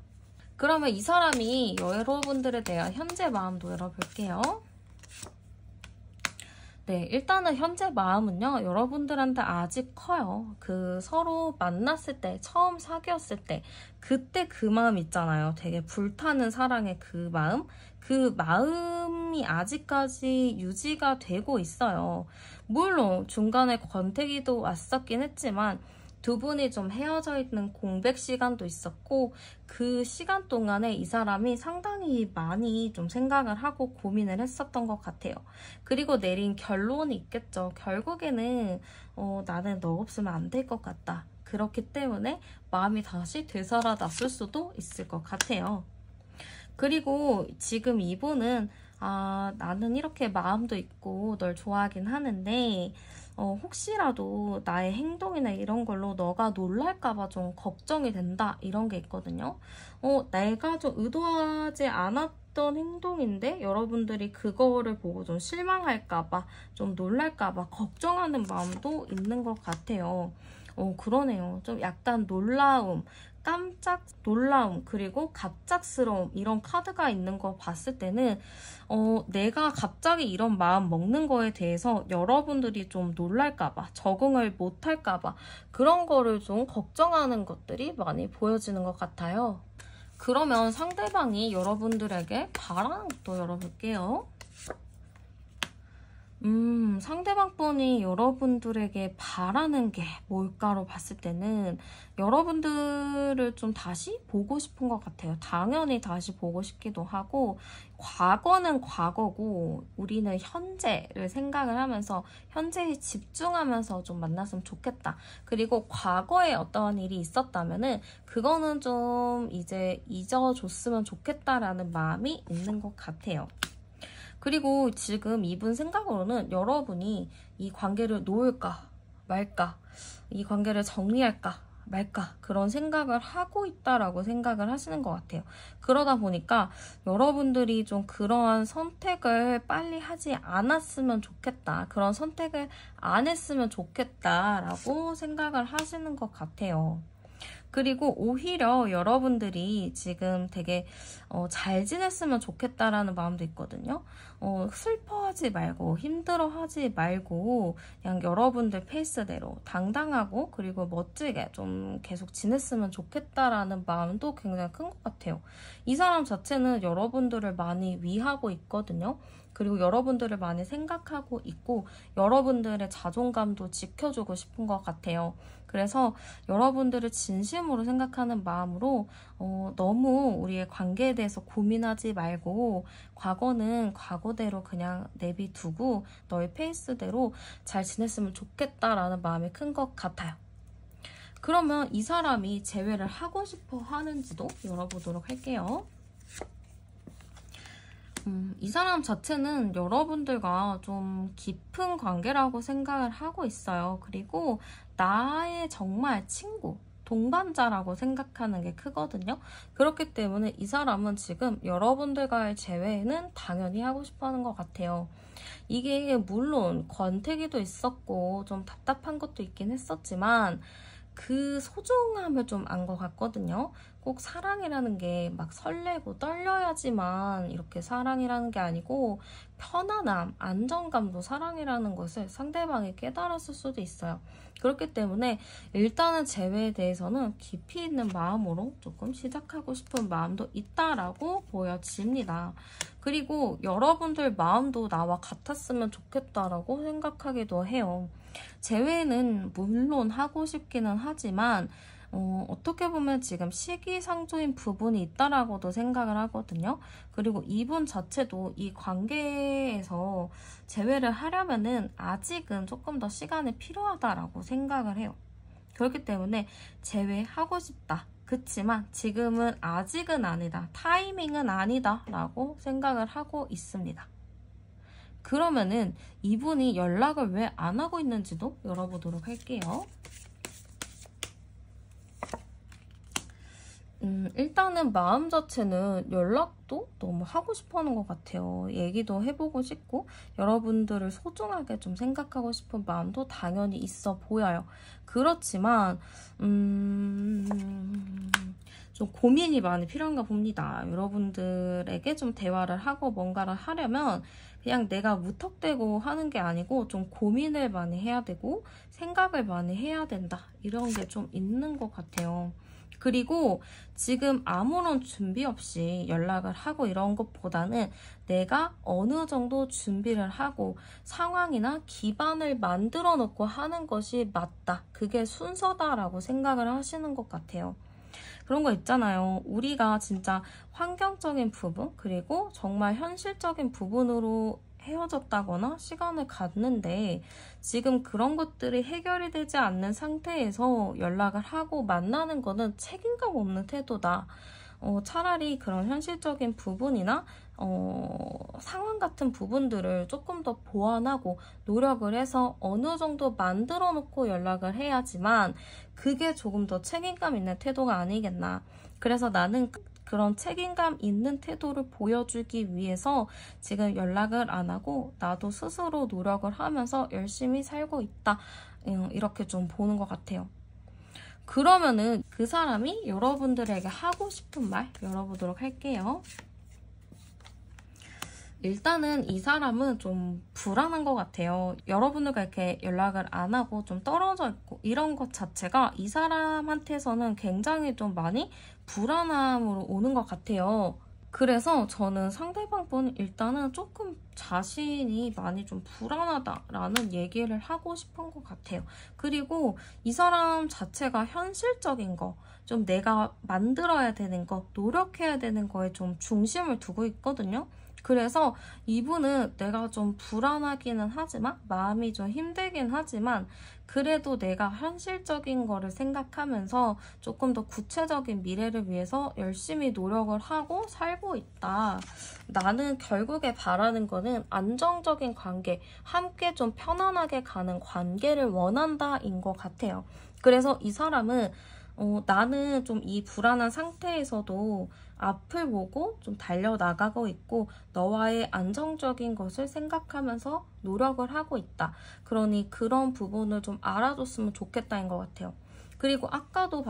그러면 이 사람이 여러분들에 대한 현재 마음도 열어볼게요. 네, 일단은 현재 마음은요, 여러분들한테 아직 커요. 서로 만났을 때, 처음 사귀었을 때, 그때 그 마음 있잖아요. 되게 불타는 사랑의 그 마음? 그 마음이 아직까지 유지가 되고 있어요. 물론 중간에 권태기도 왔었긴 했지만 두 분이 좀 헤어져 있는 공백 시간도 있었고 그 시간 동안에 이 사람이 상당히 많이 좀 생각을 하고 고민을 했었던 것 같아요. 그리고 내린 결론이 있겠죠. 결국에는 나는 너 없으면 안 될 것 같다. 그렇기 때문에 마음이 다시 되살아났을 수도 있을 것 같아요. 그리고 지금 이분은 나는 이렇게 마음도 있고 널 좋아하긴 하는데 혹시라도 나의 행동이나 이런 걸로 너가 놀랄까봐 좀 걱정이 된다 이런 게 있거든요. 내가 좀 의도하지 않았던 행동인데 여러분들이 그거를 보고 좀 실망할까봐 좀 놀랄까봐 걱정하는 마음도 있는 것 같아요. 그러네요. 좀 약간 놀라움, 깜짝 놀라움, 그리고 갑작스러움 이런 카드가 있는 거 봤을 때는 내가 갑자기 이런 마음 먹는 거에 대해서 여러분들이 좀 놀랄까봐, 적응을 못할까봐 그런 거를 좀 걱정하는 것들이 많이 보여지는 것 같아요. 그러면 상대방이 여러분들에게 바라는 것도 열어볼게요. 상대방 분이 여러분들에게 바라는 게 뭘까로 봤을 때는 여러분들을 좀 다시 보고 싶은 것 같아요. 당연히 다시 보고 싶기도 하고, 과거는 과거고 우리는 현재를 생각을 하면서 현재에 집중하면서 좀 만났으면 좋겠다. 그리고 과거에 어떠한 일이 있었다면은 그거는 좀 이제 잊어줬으면 좋겠다라는 마음이 있는 것 같아요. 그리고 지금 이분 생각으로는 여러분이 이 관계를 놓을까 말까, 이 관계를 정리할까 말까, 그런 생각을 하고 있다라고 생각을 하시는 것 같아요. 그러다 보니까 여러분들이 좀 그러한 선택을 빨리 하지 않았으면 좋겠다, 그런 선택을 안 했으면 좋겠다라고 생각을 하시는 것 같아요. 그리고 오히려 여러분들이 지금 되게 잘 지냈으면 좋겠다라는 마음도 있거든요. 슬퍼하지 말고 힘들어하지 말고 그냥 여러분들 페이스대로 당당하고 그리고 멋지게 좀 계속 지냈으면 좋겠다라는 마음도 굉장히 큰 것 같아요. 이 사람 자체는 여러분들을 많이 위하고 있거든요. 그리고 여러분들을 많이 생각하고 있고 여러분들의 자존감도 지켜주고 싶은 것 같아요. 그래서 여러분들을 진심으로 생각하는 마음으로 너무 우리의 관계에 대해서 고민하지 말고 과거는 과거대로 그냥 내비두고 너의 페이스대로 잘 지냈으면 좋겠다라는 마음이 큰 것 같아요. 그러면 이 사람이 재회를 하고 싶어 하는지도 열어보도록 할게요. 이 사람 자체는 여러분들과 좀 깊은 관계라고 생각을 하고 있어요. 그리고 나의 정말 친구, 동반자라고 생각하는 게 크거든요. 그렇기 때문에 이 사람은 지금 여러분들과의 재회는 당연히 하고 싶어 하는 것 같아요. 이게 물론 권태기도 있었고 좀 답답한 것도 있긴 했었지만 그 소중함을 좀 안 것 같거든요. 꼭 사랑이라는 게 막 설레고 떨려야지만 이렇게 사랑이라는 게 아니고 편안함, 안정감도 사랑이라는 것을 상대방이 깨달았을 수도 있어요. 그렇기 때문에 일단은 재회에 대해서는 깊이 있는 마음으로 조금 시작하고 싶은 마음도 있다라고 보여집니다. 그리고 여러분들 마음도 나와 같았으면 좋겠다라고 생각하기도 해요. 재회는 물론 하고 싶기는 하지만 어떻게 보면 지금 시기상조인 부분이 있다라고도 생각을 하거든요. 그리고 이분 자체도 이 관계에서 재회를 하려면은 아직은 조금 더 시간이 필요하다라고 생각을 해요. 그렇기 때문에 재회하고 싶다. 그치만 지금은 아직은 아니다. 타이밍은 아니다 라고 생각을 하고 있습니다. 그러면은 이분이 연락을 왜 안 하고 있는지도 열어보도록 할게요. 일단은 마음 자체는 연락도 너무 하고 싶어 하는 것 같아요. 얘기도 해보고 싶고 여러분들을 소중하게 좀 생각하고 싶은 마음도 당연히 있어 보여요. 그렇지만 좀 고민이 많이 필요한가 봅니다. 여러분들에게 좀 대화를 하고 뭔가를 하려면 그냥 내가 무턱대고 하는 게 아니고 좀 고민을 많이 해야 되고 생각을 많이 해야 된다. 이런 게 좀 있는 것 같아요. 그리고 지금 아무런 준비 없이 연락을 하고 이런 것보다는 내가 어느 정도 준비를 하고 상황이나 기반을 만들어 놓고 하는 것이 맞다. 그게 순서다라고 생각을 하시는 것 같아요. 그런 거 있잖아요. 우리가 진짜 환경적인 부분 그리고 정말 현실적인 부분으로 헤어졌다거나 시간을 갖는데 지금 그런 것들이 해결이 되지 않는 상태에서 연락을 하고 만나는 거는 책임감 없는 태도다. 차라리 그런 현실적인 부분이나 상황 같은 부분들을 조금 더 보완하고 노력을 해서 어느 정도 만들어 놓고 연락을 해야지만 그게 조금 더 책임감 있는 태도가 아니겠나. 그래서 나는 그런 책임감 있는 태도를 보여주기 위해서 지금 연락을 안 하고 나도 스스로 노력을 하면서 열심히 살고 있다. 이렇게 좀 보는 것 같아요. 그러면은 그 사람이 여러분들에게 하고 싶은 말 열어보도록 할게요. 일단은 이 사람은 좀 불안한 것 같아요. 여러분들과 이렇게 연락을 안 하고 좀 떨어져 있고 이런 것 자체가 이 사람한테서는 굉장히 좀 많이 불안함으로 오는 것 같아요. 그래서 저는 상대방분 일단은 조금 자신이 많이 좀 불안하다라는 얘기를 하고 싶은 것 같아요. 그리고 이 사람 자체가 현실적인 거, 좀 내가 만들어야 되는 거, 노력해야 되는 거에 좀 중심을 두고 있거든요. 그래서 이분은 내가 좀 불안하기는 하지만, 마음이 좀 힘들긴 하지만, 그래도 내가 현실적인 거를 생각하면서 조금 더 구체적인 미래를 위해서 열심히 노력을 하고 살고 있다. 나는 결국에 바라는 거는 안정적인 관계, 함께 좀 편안하게 가는 관계를 원한다인 것 같아요. 그래서 이 사람은 나는 좀 이 불안한 상태에서도 앞을 보고 좀 달려나가고 있고 너와의 안정적인 것을 생각하면서 노력을 하고 있다. 그러니 그런 부분을 좀 알아줬으면 좋겠다인 것 같아요. 그리고 아까도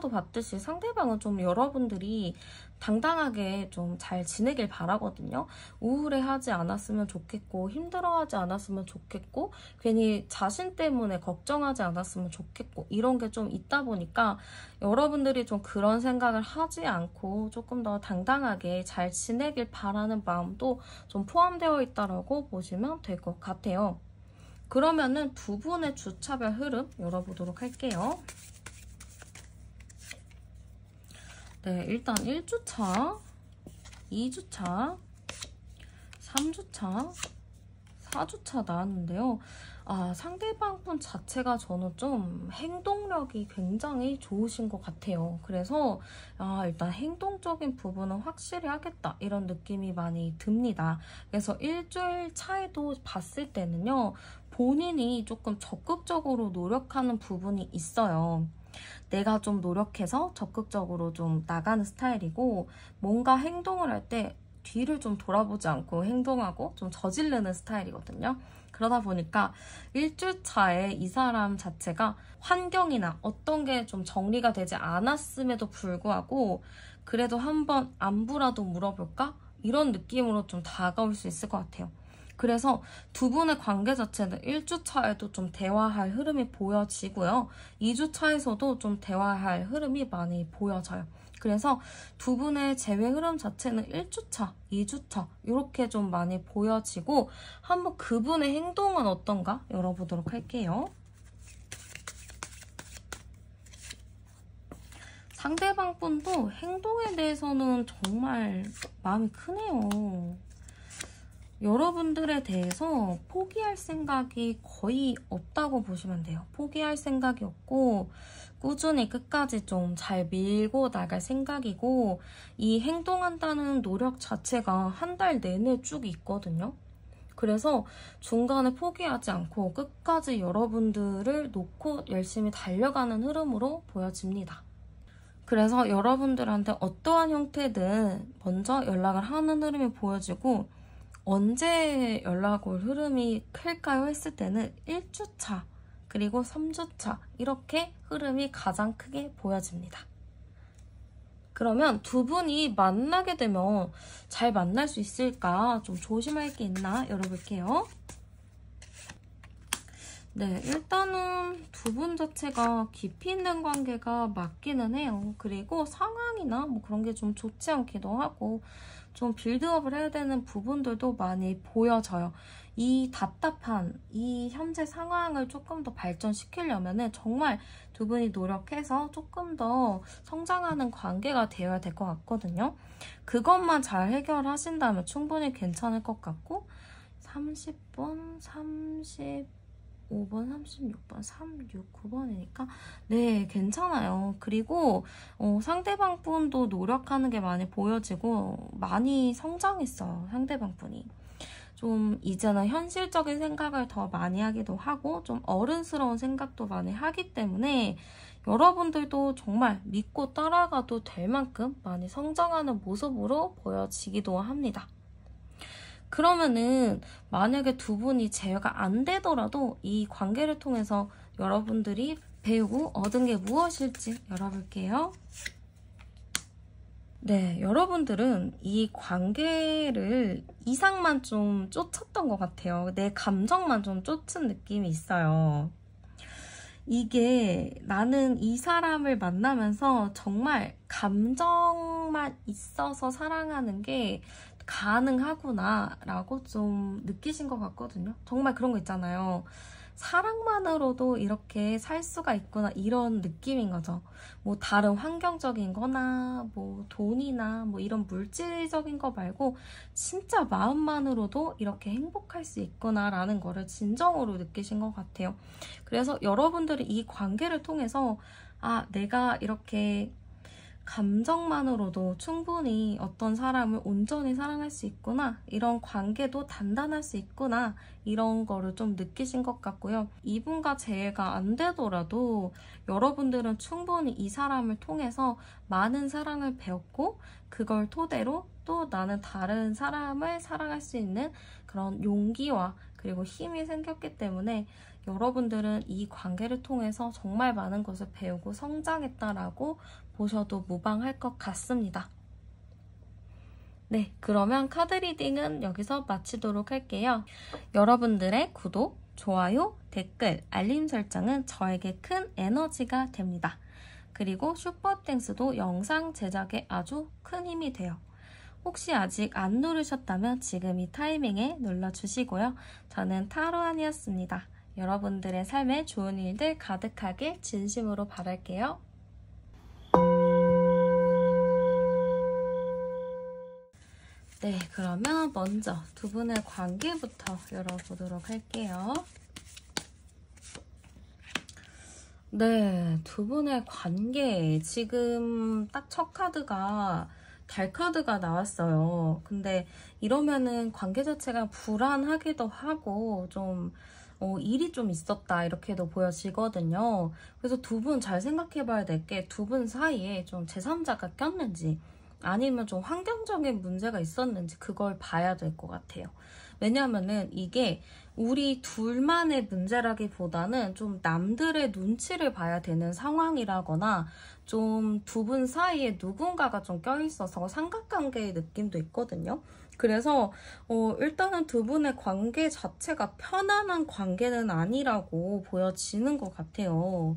봤듯이 상대방은 좀 여러분들이 당당하게 좀 잘 지내길 바라거든요. 우울해하지 않았으면 좋겠고 힘들어하지 않았으면 좋겠고 괜히 자신 때문에 걱정하지 않았으면 좋겠고 이런 게 좀 있다 보니까 여러분들이 좀 그런 생각을 하지 않고 조금 더 당당하게 잘 지내길 바라는 마음도 좀 포함되어 있다고 보시면 될 것 같아요. 그러면은 두 분의 주차별 흐름 열어보도록 할게요. 네, 일단 1주차, 2주차, 3주차, 4주차 나왔는데요. 상대방 분 자체가 저는 좀 행동력이 굉장히 좋으신 것 같아요. 그래서 일단 행동적인 부분은 확실히 하겠다 이런 느낌이 많이 듭니다. 그래서 일주일 차에도 봤을 때는요. 본인이 조금 적극적으로 노력하는 부분이 있어요. 내가 좀 노력해서 적극적으로 좀 나가는 스타일이고 뭔가 행동을 할 때 뒤를 좀 돌아보지 않고 행동하고 좀 저지르는 스타일이거든요. 그러다 보니까 일주차에 이 사람 자체가 환경이나 어떤 게 좀 정리가 되지 않았음에도 불구하고 그래도 한번 안부라도 물어볼까? 이런 느낌으로 좀 다가올 수 있을 것 같아요. 그래서 두 분의 관계 자체는 1주차에도 좀 대화할 흐름이 보여지고요. 2주차에서도 좀 대화할 흐름이 많이 보여져요. 그래서 두 분의 재회 흐름 자체는 1주차, 2주차 이렇게 좀 많이 보여지고 한번 그분의 행동은 어떤가 열어보도록 할게요. 상대방 분도 행동에 대해서는 정말 마음이 크네요. 여러분들에 대해서 포기할 생각이 거의 없다고 보시면 돼요. 포기할 생각이 없고 꾸준히 끝까지 좀 잘 밀고 나갈 생각이고 이 행동한다는 노력 자체가 한 달 내내 쭉 있거든요. 그래서 중간에 포기하지 않고 끝까지 여러분들을 놓고 열심히 달려가는 흐름으로 보여집니다. 그래서 여러분들한테 어떠한 형태든 먼저 연락을 하는 흐름이 보여지고 언제 연락 올 흐름이 클까요? 했을 때는 1주차 그리고 3주차 이렇게 흐름이 가장 크게 보여집니다. 그러면 두 분이 만나게 되면 잘 만날 수 있을까? 좀 조심할 게 있나? 열어볼게요. 네, 일단은 두 분 자체가 깊이 있는 관계가 맞기는 해요. 그리고 상황이나 뭐 그런 게 좀 좋지 않기도 하고 좀 빌드업을 해야 되는 부분들도 많이 보여져요. 이 답답한 이 현재 상황을 조금 더 발전시키려면은 정말 두 분이 노력해서 조금 더 성장하는 관계가 되어야 될 것 같거든요. 그것만 잘 해결하신다면 충분히 괜찮을 것 같고 30번, 35번, 36번, 369번이니까 네, 괜찮아요. 그리고 상대방 분도 노력하는 게 많이 보여지고 많이 성장했어요. 상대방 분이. 좀 이제는 현실적인 생각을 더 많이 하기도 하고 좀 어른스러운 생각도 많이 하기 때문에 여러분들도 정말 믿고 따라가도 될 만큼 많이 성장하는 모습으로 보여지기도 합니다. 그러면은 만약에 두 분이 제외가 안 되더라도 이 관계를 통해서 여러분들이 배우고 얻은 게 무엇일지 열어볼게요. 네, 여러분들은 이 관계를 이상만 좀 쫓았던 것 같아요. 내 감정만 좀 쫓은 느낌이 있어요. 이게 나는 이 사람을 만나면서 정말 감정만 있어서 사랑하는 게 가능하구나 라고 좀 느끼신 것 같거든요. 정말 그런 거 있잖아요. 사랑만으로도 이렇게 살 수가 있구나 이런 느낌인 거죠. 뭐 다른 환경적인 거나 뭐 돈이나 뭐 이런 물질적인 거 말고 진짜 마음만으로도 이렇게 행복할 수 있구나 라는 거를 진정으로 느끼신 것 같아요. 그래서 여러분들이 이 관계를 통해서 아, 내가 이렇게 감정만으로도 충분히 어떤 사람을 온전히 사랑할 수 있구나, 이런 관계도 단단할 수 있구나, 이런 거를 좀 느끼신 것 같고요. 이분과 재회가 안 되더라도 여러분들은 충분히 이 사람을 통해서 많은 사랑을 배웠고 그걸 토대로 또 나는 다른 사람을 사랑할 수 있는 그런 용기와 그리고 힘이 생겼기 때문에 여러분들은 이 관계를 통해서 정말 많은 것을 배우고 성장했다라고 보셔도 무방할 것 같습니다. 네, 그러면 카드 리딩은 여기서 마치도록 할게요. 여러분들의 구독, 좋아요, 댓글, 알림 설정은 저에게 큰 에너지가 됩니다. 그리고 슈퍼땡스도 영상 제작에 아주 큰 힘이 돼요. 혹시 아직 안 누르셨다면 지금 이 타이밍에 눌러주시고요. 저는 타로안이었습니다. 여러분들의 삶에 좋은 일들 가득하게 진심으로 바랄게요. 네, 그러면 먼저 두 분의 관계부터 열어보도록 할게요. 네, 두 분의 관계. 지금 딱 첫 카드가 달 카드가 나왔어요. 근데 이러면은 관계 자체가 불안하기도 하고 좀 일이 좀 있었다 이렇게도 보여지거든요. 그래서 두 분 잘 생각해 봐야 될 게 두 분 사이에 좀 제3자가 꼈는지 아니면 좀 환경적인 문제가 있었는지 그걸 봐야 될 것 같아요. 왜냐면은 이게 우리 둘만의 문제라기보다는 좀 남들의 눈치를 봐야 되는 상황이라거나 좀 두 분 사이에 누군가가 좀 껴있어서 삼각관계의 느낌도 있거든요. 그래서 일단은 두 분의 관계 자체가 편안한 관계는 아니라고 보여지는 것 같아요.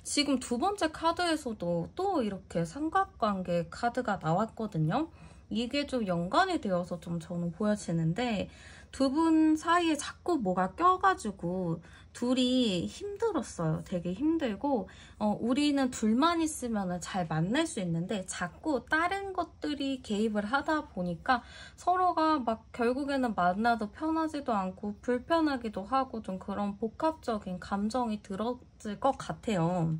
지금 두 번째 카드에서도 또 이렇게 삼각관계 카드가 나왔거든요. 이게 좀 연관이 되어서 좀 저는 보여지는데 두 분 사이에 자꾸 뭐가 껴가지고 둘이 힘들었어요. 되게 힘들고 우리는 둘만 있으면 잘 만날 수 있는데 자꾸 다른 것들이 개입을 하다 보니까 서로가 막 결국에는 만나도 편하지도 않고 불편하기도 하고 좀 그런 복합적인 감정이 들었을 것 같아요.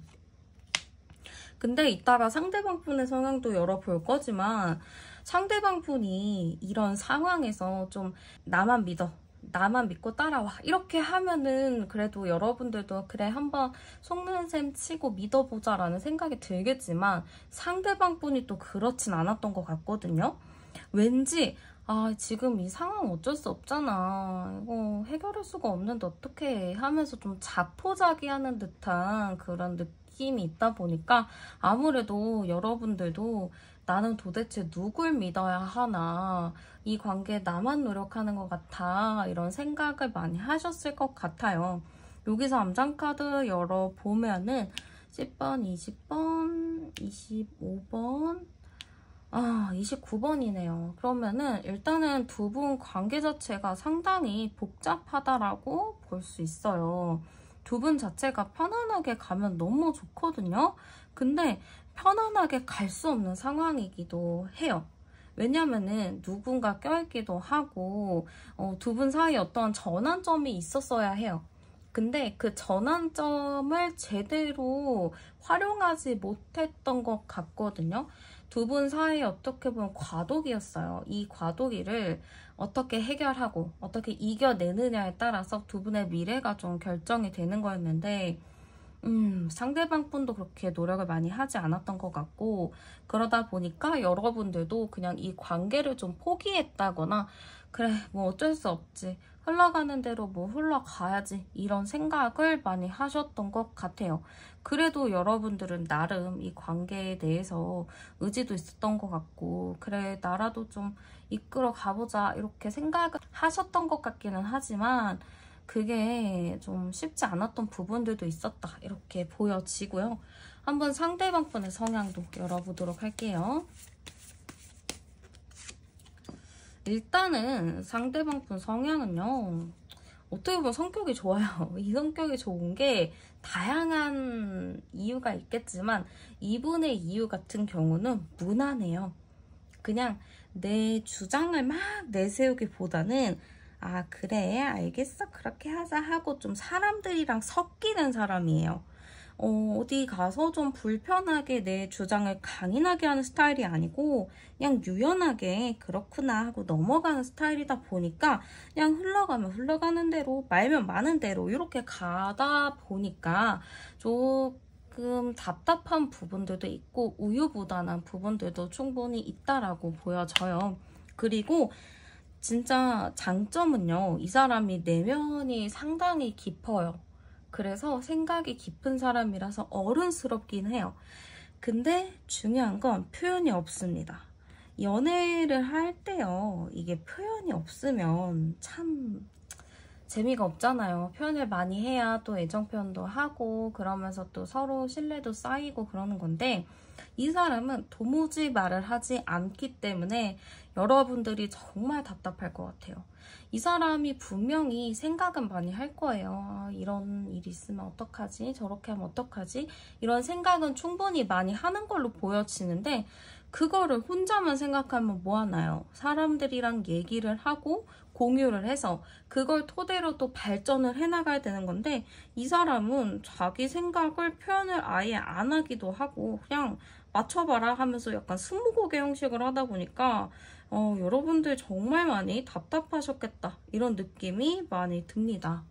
근데 이따가 상대방 분의 성향도 열어볼 거지만 상대방 분이 이런 상황에서 좀 나만 믿어, 나만 믿고 따라와 이렇게 하면은 그래도 여러분들도 그래 한번 속는 셈 치고 믿어보자 라는 생각이 들겠지만 상대방 분이 또 그렇진 않았던 것 같거든요. 왠지 지금 이 상황 어쩔 수 없잖아, 이거 해결할 수가 없는데 어떡해 하면서 좀 자포자기하는 듯한 그런 느낌이 있다 보니까 아무래도 여러분들도 나는 도대체 누굴 믿어야 하나, 이 관계에 나만 노력하는 것 같아, 이런 생각을 많이 하셨을 것 같아요. 여기서 암장카드 열어보면은 10번, 20번, 25번, 29번이네요. 그러면은 일단은 두 분 관계 자체가 상당히 복잡하다라고 볼 수 있어요. 두 분 자체가 편안하게 가면 너무 좋거든요. 근데 편안하게 갈 수 없는 상황이기도 해요. 왜냐면은 누군가 껴있기도 하고 두 분 사이에 어떠한 전환점이 있었어야 해요. 근데 그 전환점을 제대로 활용하지 못했던 것 같거든요. 두 분 사이에 어떻게 보면 과도기였어요. 이 과도기를 어떻게 해결하고 어떻게 이겨내느냐에 따라서 두 분의 미래가 좀 결정이 되는 거였는데 상대방 분도 그렇게 노력을 많이 하지 않았던 것 같고 그러다 보니까 여러분들도 그냥 이 관계를 좀 포기했다거나 그래 뭐 어쩔 수 없지 흘러가는 대로 뭐 흘러가야지 이런 생각을 많이 하셨던 것 같아요. 그래도 여러분들은 나름 이 관계에 대해서 의지도 있었던 것 같고, 그래 나라도 좀 이끌어 가보자 이렇게 생각을 하셨던 것 같기는 하지만 그게 좀 쉽지 않았던 부분들도 있었다 이렇게 보여지고요. 한번 상대방 분의 성향도 열어보도록 할게요. 일단은 상대방 분 성향은요, 어떻게 보면 성격이 좋아요. 이 성격이 좋은 게 다양한 이유가 있겠지만 이분의 이유 같은 경우는 무난해요. 그냥 내 주장을 막 내세우기보다는 아 그래 알겠어 그렇게 하자 하고 좀 사람들이랑 섞이는 사람이에요. 어디 가서 좀 불편하게 내 주장을 강인하게 하는 스타일이 아니고 그냥 유연하게 그렇구나 하고 넘어가는 스타일이다 보니까 그냥 흘러가면 흘러가는 대로 말면 많은 대로 이렇게 가다 보니까 조금 답답한 부분들도 있고 우유부단한 부분들도 충분히 있다라고 보여져요. 그리고 진짜 장점은요, 이 사람이 내면이 상당히 깊어요. 그래서 생각이 깊은 사람이라서 어른스럽긴 해요. 근데 중요한 건 표현이 없습니다. 연애를 할 때요, 이게 표현이 없으면 참 재미가 없잖아요. 표현을 많이 해야 또 애정 표현도 하고 그러면서 또 서로 신뢰도 쌓이고 그러는 건데 이 사람은 도무지 말을 하지 않기 때문에 여러분들이 정말 답답할 것 같아요. 이 사람이 분명히 생각은 많이 할 거예요. 아, 이런 일이 있으면 어떡하지? 저렇게 하면 어떡하지? 이런 생각은 충분히 많이 하는 걸로 보여지는데 그거를 혼자만 생각하면 뭐하나요? 사람들이랑 얘기를 하고 공유를 해서 그걸 토대로 또 발전을 해나가야 되는 건데 이 사람은 자기 생각을 표현을 아예 안 하기도 하고 그냥 맞춰봐라 하면서 약간 스무고개 형식을 하다 보니까 여러분들 정말 많이 답답하셨겠다 이런 느낌이 많이 듭니다.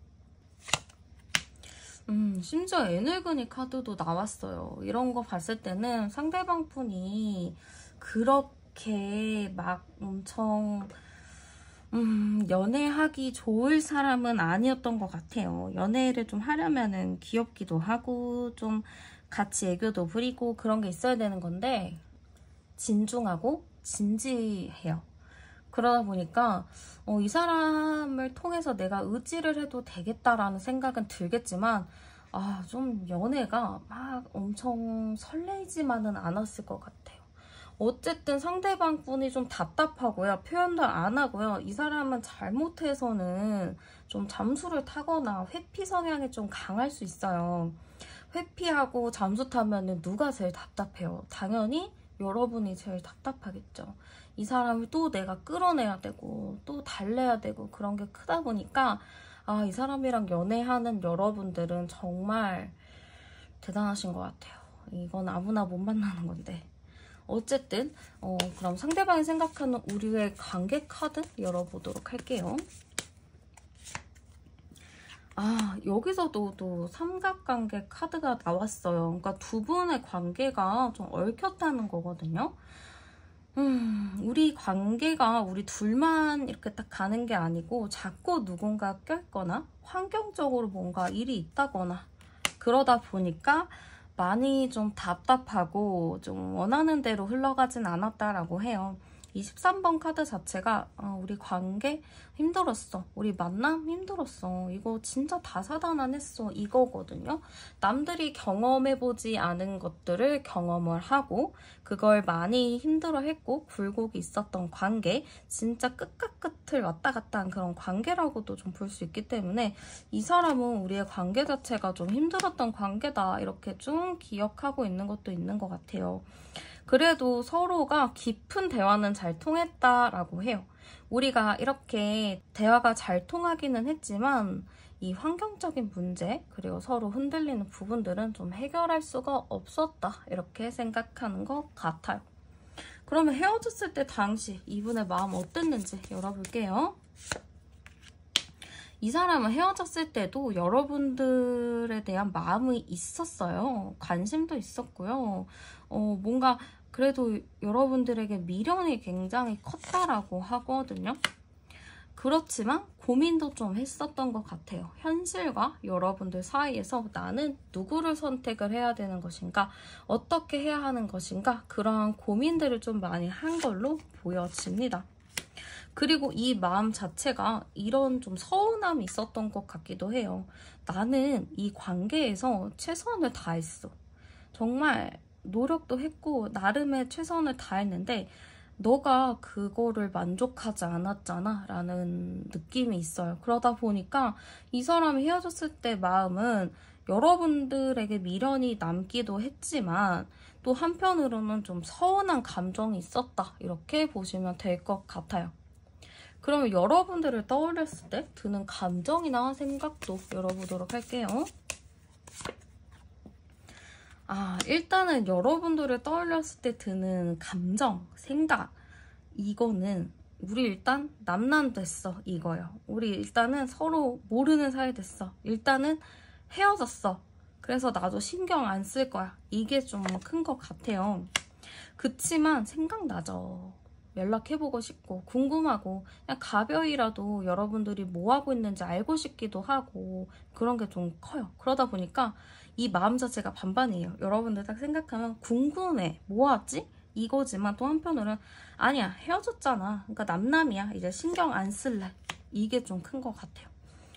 심지어 애늙은이 카드도 나왔어요. 이런 거 봤을 때는 상대방 분이 그렇게 막 엄청 연애하기 좋을 사람은 아니었던 것 같아요. 연애를 좀 하려면은 귀엽기도 하고 좀 같이 애교도 부리고 그런 게 있어야 되는 건데 진중하고 진지해요. 그러다 보니까 이 사람을 통해서 내가 의지를 해도 되겠다라는 생각은 들겠지만 좀 연애가 막 엄청 설레이지만은 않았을 것 같아요. 어쨌든 상대방 분이 좀 답답하고요. 표현도 안 하고요. 이 사람은 잘못해서는 좀 잠수를 타거나 회피 성향이 좀 강할 수 있어요. 회피하고 잠수 타면은 누가 제일 답답해요? 당연히 여러분이 제일 답답하겠죠. 이 사람을 또 내가 끌어내야 되고 또 달래야 되고 그런 게 크다 보니까 이 사람이랑 연애하는 여러분들은 정말 대단하신 것 같아요. 이건 아무나 못 만나는 건데. 어쨌든 그럼 상대방이 생각하는 우리의 관계 카드 열어보도록 할게요. 여기서도 또 삼각관계 카드가 나왔어요. 그러니까 두 분의 관계가 좀 얽혔다는 거거든요. 우리 관계가 우리 둘만 이렇게 딱 가는 게 아니고 자꾸 누군가 껴있거나 환경적으로 뭔가 일이 있다거나 그러다 보니까 많이 좀 답답하고 좀 원하는 대로 흘러가진 않았다라고 해요. 이 13번 카드 자체가 우리 관계 힘들었어. 우리 만남 힘들었어. 이거 진짜 다사다난했어. 이거거든요. 남들이 경험해보지 않은 것들을 경험을 하고 그걸 많이 힘들어했고 굴곡이 있었던 관계, 진짜 끝과 끝을 왔다 갔다 한 그런 관계라고도 좀 볼 수 있기 때문에 이 사람은 우리의 관계 자체가 좀 힘들었던 관계다 이렇게 쭉 기억하고 있는 것도 있는 것 같아요. 그래도 서로가 깊은 대화는 잘 통했다라고 해요. 우리가 이렇게 대화가 잘 통하기는 했지만 이 환경적인 문제 그리고 서로 흔들리는 부분들은 좀 해결할 수가 없었다 이렇게 생각하는 것 같아요. 그러면 헤어졌을 때 당시 이분의 마음 어땠는지 열어볼게요. 이 사람은 헤어졌을 때도 여러분들에 대한 마음이 있었어요. 관심도 있었고요. 뭔가 그래도 여러분들에게 미련이 굉장히 컸다라고 하거든요. 그렇지만 고민도 좀 했었던 것 같아요. 현실과 여러분들 사이에서 나는 누구를 선택을 해야 되는 것인가, 어떻게 해야 하는 것인가, 그러한 고민들을 좀 많이 한 걸로 보여집니다. 그리고 이 마음 자체가 이런 좀 서운함이 있었던 것 같기도 해요. 나는 이 관계에서 최선을 다했어. 정말 노력도 했고 나름의 최선을 다했는데 너가 그거를 만족하지 않았잖아 라는 느낌이 있어요. 그러다 보니까 이 사람이 헤어졌을 때 마음은 여러분들에게 미련이 남기도 했지만 또 한편으로는 좀 서운한 감정이 있었다, 이렇게 보시면 될 것 같아요. 그러면 여러분들을 떠올렸을 때 드는 감정이나 생각도 열어보도록 할게요. 일단은 여러분들을 떠올렸을 때 드는 감정, 생각, 이거는 우리 일단 남남됐어, 이거예요. 우리 일단은 서로 모르는 사이 됐어. 일단은 헤어졌어. 그래서 나도 신경 안 쓸 거야. 이게 좀 큰 것 같아요. 그치만 생각나죠. 연락해보고 싶고 궁금하고 그냥 가벼이라도 여러분들이 뭐하고 있는지 알고 싶기도 하고 그런 게 좀 커요. 그러다 보니까 이 마음 자체가 반반이에요. 여러분들 딱 생각하면 궁금해, 뭐하지? 이거지만 또 한편으로는 아니야, 헤어졌잖아. 그러니까 남남이야. 이제 신경 안 쓸래. 이게 좀 큰 것 같아요.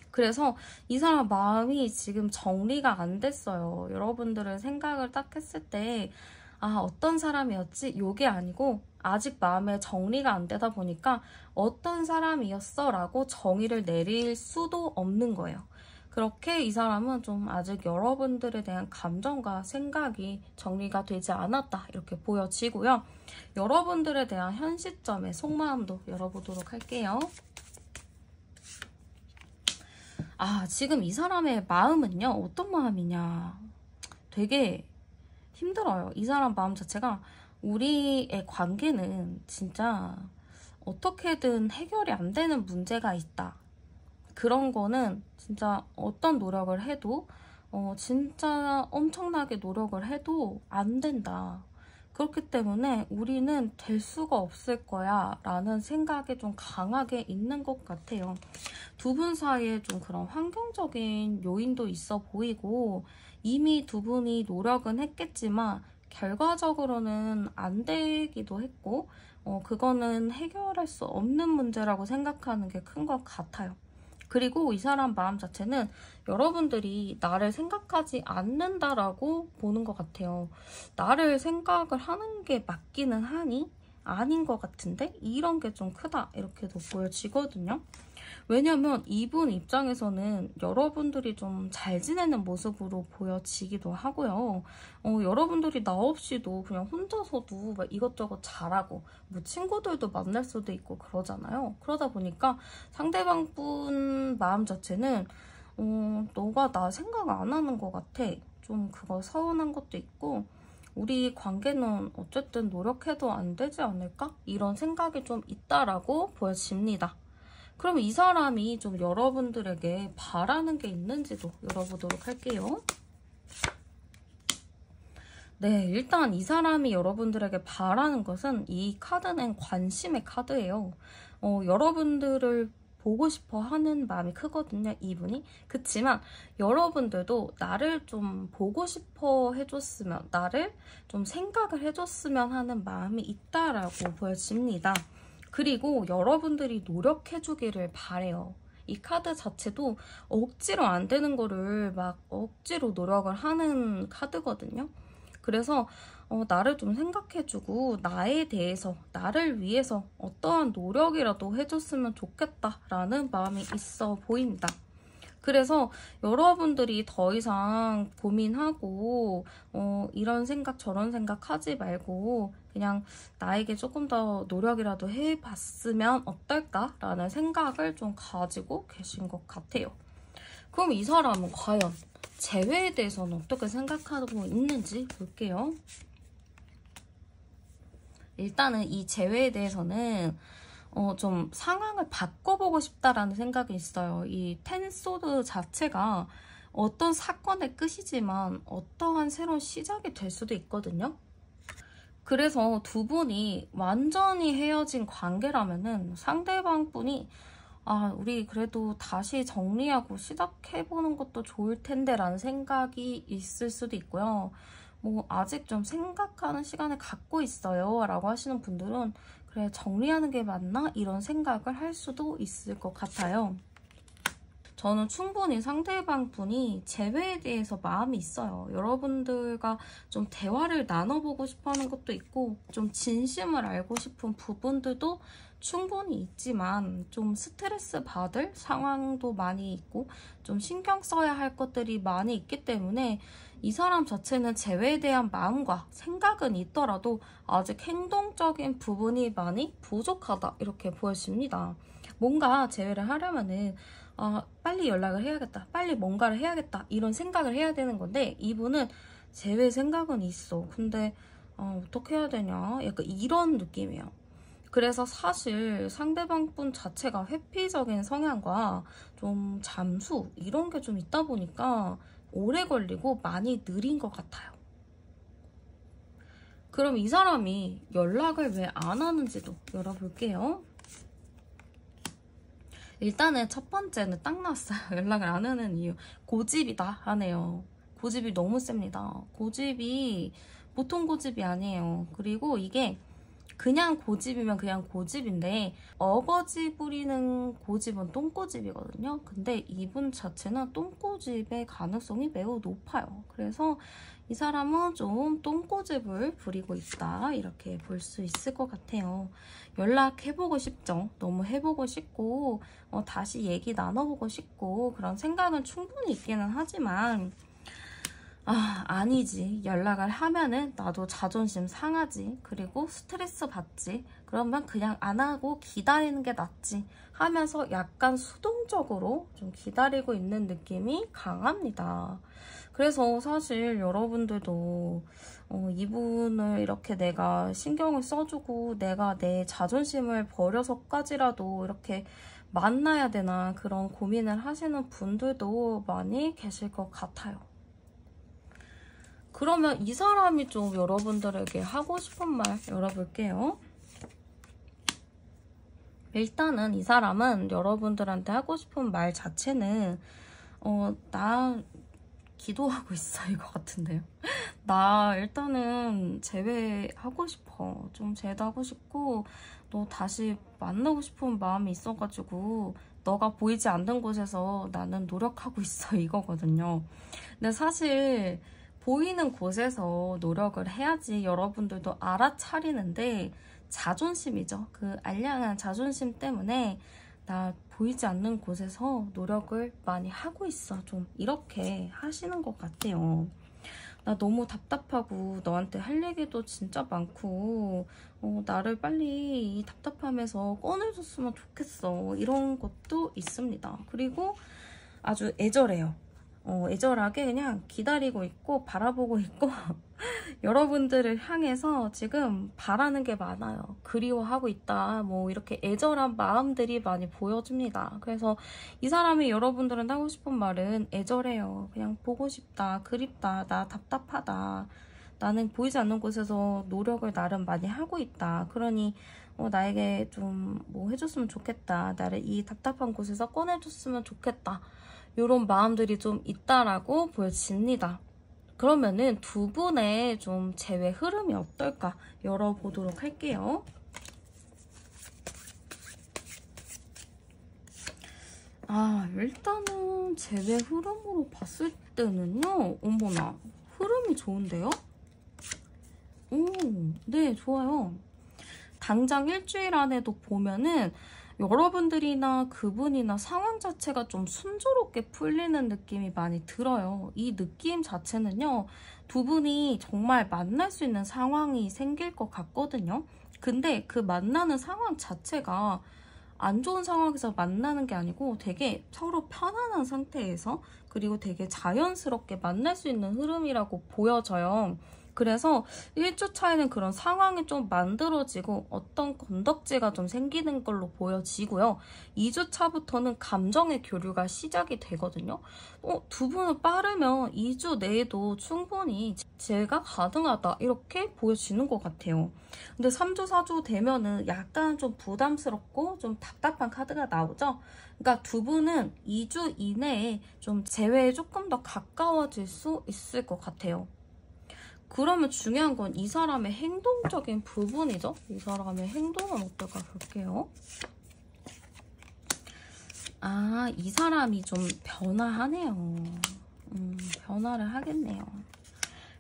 그래서 이 사람 마음이 지금 정리가 안 됐어요. 여러분들은 생각을 딱 했을 때 어떤 사람이었지? 요게 아니고 아직 마음에 정리가 안 되다 보니까 어떤 사람이었어? 라고 정의를 내릴 수도 없는 거예요. 그렇게 이 사람은 좀 아직 여러분들에 대한 감정과 생각이 정리가 되지 않았다, 이렇게 보여지고요. 여러분들에 대한 현 시점의 속마음도 열어보도록 할게요. 지금 이 사람의 마음은요, 어떤 마음이냐, 되게 힘들어요. 이 사람 마음 자체가 우리의 관계는 진짜 어떻게든 해결이 안 되는 문제가 있다. 그런 거는 진짜 어떤 노력을 해도 진짜 엄청나게 노력을 해도 안 된다. 그렇기 때문에 우리는 될 수가 없을 거야 라는 생각이 좀 강하게 있는 것 같아요. 두 분 사이에 좀 그런 환경적인 요인도 있어 보이고 이미 두 분이 노력은 했겠지만 결과적으로는 안 되기도 했고 그거는 해결할 수 없는 문제라고 생각하는 게 큰 것 같아요. 그리고 이 사람 마음 자체는 여러분들이 나를 생각하지 않는다라고 보는 것 같아요. 나를 생각을 하는 게 맞기는 하니? 아닌 것 같은데? 이런 게 좀 크다, 이렇게도 보여지거든요. 왜냐면 이분 입장에서는 여러분들이 좀 잘 지내는 모습으로 보여지기도 하고요. 여러분들이 나 없이도 그냥 혼자서도 막 이것저것 잘하고 뭐 친구들도 만날 수도 있고 그러잖아요. 그러다 보니까 상대방 분 마음 자체는 너가 나 생각 안 하는 것 같아. 좀 그거 서운한 것도 있고 우리 관계는 어쨌든 노력해도 안 되지 않을까? 이런 생각이 좀 있다라고 보여집니다. 그럼 이 사람이 좀 여러분들에게 바라는 게 있는지도 열어보도록 할게요. 네, 일단 이 사람이 여러분들에게 바라는 것은 이 카드는 관심의 카드예요. 여러분들을 보고 싶어 하는 마음이 크거든요, 이분이. 그치만 여러분들도 나를 좀 보고 싶어 해줬으면, 나를 좀 생각을 해줬으면 하는 마음이 있다라고 보여집니다. 그리고 여러분들이 노력해주기를 바래요. 이 카드 자체도 억지로 안 되는 거를 막 억지로 노력을 하는 카드거든요. 그래서 나를 좀 생각해주고 나에 대해서, 나를 위해서 어떠한 노력이라도 해줬으면 좋겠다라는 마음이 있어 보입니다. 그래서 여러분들이 더 이상 고민하고 이런 생각 저런 생각 하지 말고 그냥 나에게 조금 더 노력이라도 해봤으면 어떨까라는 생각을 좀 가지고 계신 것 같아요. 그럼 이 사람은 과연 재회에 대해서는 어떻게 생각하고 있는지 볼게요. 일단은 이 재회에 대해서는 좀 상황을 바꿔보고 싶다라는 생각이 있어요. 이 텐소드 자체가 어떤 사건의 끝이지만 어떠한 새로운 시작이 될 수도 있거든요. 그래서 두 분이 완전히 헤어진 관계라면은 상대방 분이 아, 우리 그래도 다시 정리하고 시작해보는 것도 좋을 텐데 라는 생각이 있을 수도 있고요. 뭐 아직 좀 생각하는 시간을 갖고 있어요 라고 하시는 분들은 그래, 정리하는 게 맞나? 이런 생각을 할 수도 있을 것 같아요. 저는 충분히 상대방 분이 재회에 대해서 마음이 있어요. 여러분들과 좀 대화를 나눠보고 싶어 하는 것도 있고, 좀 진심을 알고 싶은 부분들도 충분히 있지만, 좀 스트레스 받을 상황도 많이 있고, 좀 신경 써야 할 것들이 많이 있기 때문에, 이 사람 자체는 재회에 대한 마음과 생각은 있더라도, 아직 행동적인 부분이 많이 부족하다, 이렇게 보여집니다. 뭔가 재회를 하려면은, 빨리 연락을 해야겠다, 빨리 뭔가를 해야겠다 이런 생각을 해야 되는 건데, 이분은 재회 생각은 있어. 근데 어떻게 해야 되냐, 약간 이런 느낌이에요. 그래서 사실 상대방 분 자체가 회피적인 성향과 좀 잠수 이런 게 좀 있다 보니까 오래 걸리고 많이 느린 것 같아요. 그럼 이 사람이 연락을 왜 안 하는지도 열어볼게요. 일단은 첫 번째는 딱 나왔어요. 연락을 안 하는 이유. 고집이다 하네요. 고집이 너무 셉니다. 고집이 보통 고집이 아니에요. 그리고 이게 그냥 고집이면 그냥 고집인데, 어거지 부리는 고집은 똥고집이거든요. 근데 이분 자체는 똥고집의 가능성이 매우 높아요. 그래서 이 사람은 좀 똥고집을 부리고 있다, 이렇게 볼 수 있을 것 같아요. 연락해보고 싶죠. 너무 해보고 싶고 다시 얘기 나눠보고 싶고 그런 생각은 충분히 있기는 하지만, 아니지. 연락을 하면은 나도 자존심 상하지. 그리고 스트레스 받지. 그러면 그냥 안 하고 기다리는 게 낫지 하면서 약간 수동적으로 좀 기다리고 있는 느낌이 강합니다. 그래서 사실 여러분들도 이분을 이렇게 내가 신경을 써주고 내가 내 자존심을 버려서까지라도 이렇게 만나야 되나, 그런 고민을 하시는 분들도 많이 계실 것 같아요. 그러면 이 사람이 좀 여러분들에게 하고 싶은 말 열어볼게요. 일단은 이 사람은 여러분들한테 하고 싶은 말 자체는 나 기도하고 있어, 이거 같은데요. 나 일단은 재회하고 싶어. 좀 제대하고 싶고 너 다시 만나고 싶은 마음이 있어가지고 너가 보이지 않는 곳에서 나는 노력하고 있어, 이거거든요. 근데 사실 보이는 곳에서 노력을 해야지 여러분들도 알아차리는데, 자존심이죠. 그 알량한 자존심 때문에 나 보이지 않는 곳에서 노력을 많이 하고 있어, 좀 이렇게 하시는 것 같아요. 나 너무 답답하고 너한테 할 얘기도 진짜 많고 나를 빨리 이 답답함에서 꺼내줬으면 좋겠어, 이런 것도 있습니다. 그리고 아주 애절해요. 애절하게 그냥 기다리고 있고 바라보고 있고 여러분들을 향해서 지금 바라는 게 많아요. 그리워하고 있다, 뭐 이렇게 애절한 마음들이 많이 보여집니다. 그래서 이 사람이 여러분들한테 하고 싶은 말은 애절해요. 그냥 보고 싶다, 그립다, 나 답답하다, 나는 보이지 않는 곳에서 노력을 나름 많이 하고 있다. 그러니 나에게 좀 뭐 해줬으면 좋겠다, 나를 이 답답한 곳에서 꺼내줬으면 좋겠다, 이런 마음들이 좀 있다라고 보여집니다. 그러면은 두 분의 좀 재회 흐름이 어떨까 열어보도록 할게요. 일단은 재회 흐름으로 봤을 때는요, 어머나, 흐름이 좋은데요? 네, 좋아요. 당장 일주일 안에도 보면은 여러분들이나 그분이나 상황 자체가 좀 순조롭게 풀리는 느낌이 많이 들어요. 이 느낌 자체는요, 두 분이 정말 만날 수 있는 상황이 생길 것 같거든요. 근데 그 만나는 상황 자체가 안 좋은 상황에서 만나는 게 아니고 되게 서로 편안한 상태에서, 그리고 되게 자연스럽게 만날 수 있는 흐름이라고 보여져요. 그래서 1주 차에는 그런 상황이 좀 만들어지고 어떤 건덕지가 좀 생기는 걸로 보여지고요. 2주 차부터는 감정의 교류가 시작이 되거든요. 두 분은 빠르면 2주 내에도 충분히 재회가 가능하다 이렇게 보여지는 것 같아요. 근데 3주, 4주 되면은 약간 좀 부담스럽고 좀 답답한 카드가 나오죠. 그러니까 두 분은 2주 이내에 좀 재회에 조금 더 가까워질 수 있을 것 같아요. 그러면 중요한 건 이 사람의 행동적인 부분이죠. 이 사람의 행동은 어떨까 볼게요. 이 사람이 좀 변화하네요. 변화를 하겠네요.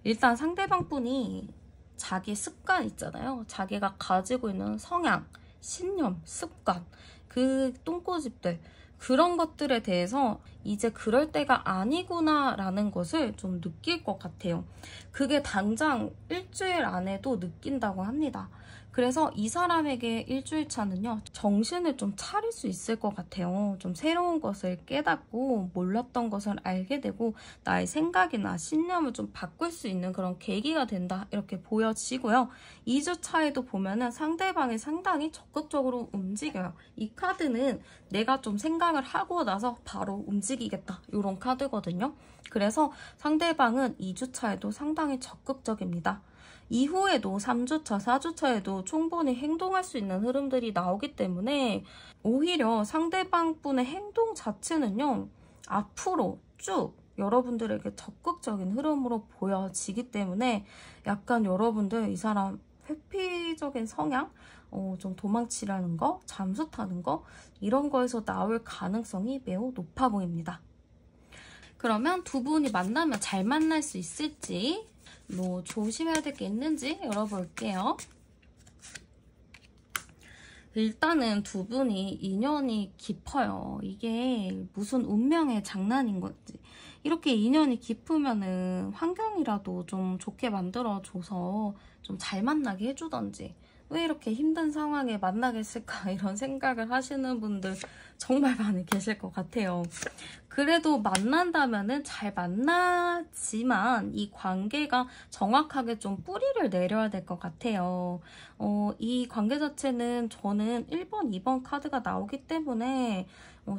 일단 상대방 분이 자기 습관 있잖아요. 자기가 가지고 있는 성향, 신념, 습관, 그 똥꼬집들, 그런 것들에 대해서 이제 그럴 때가 아니구나 라는 것을 좀 느낄 것 같아요. 그게 당장 일주일 안에도 느낀다고 합니다. 그래서 이 사람에게 일주일 차는요, 정신을 좀 차릴 수 있을 것 같아요. 좀 새로운 것을 깨닫고 몰랐던 것을 알게 되고 나의 생각이나 신념을 좀 바꿀 수 있는 그런 계기가 된다 이렇게 보여지고요. 2주 차에도 보면은 상대방이 상당히 적극적으로 움직여요. 이 카드는 내가 좀 생각을 하고 나서 바로 움직이겠다 이런 카드거든요. 그래서 상대방은 2주 차에도 상당히 적극적입니다. 이후에도 3주차, 4주차에도 충분히 행동할 수 있는 흐름들이 나오기 때문에 오히려 상대방 분의 행동 자체는요, 앞으로 쭉 여러분들에게 적극적인 흐름으로 보여지기 때문에 약간 여러분들 이 사람 회피적인 성향, 좀 도망치라는 거, 잠수 타는 거 이런 거에서 나올 가능성이 매우 높아 보입니다. 그러면 두 분이 만나면 잘 만날 수 있을지 뭐 조심해야 될 게 있는지 열어볼게요. 일단은 두 분이 인연이 깊어요. 이게 무슨 운명의 장난인 건지. 이렇게 인연이 깊으면은 환경이라도 좀 좋게 만들어줘서 좀 잘 만나게 해주던지. 왜 이렇게 힘든 상황에 만나게 했을까 이런 생각을 하시는 분들 정말 많이 계실 것 같아요. 그래도 만난다면은 잘 만나지만 이 관계가 정확하게 좀 뿌리를 내려야 될 것 같아요. 이 관계 자체는 저는 1번, 2번 카드가 나오기 때문에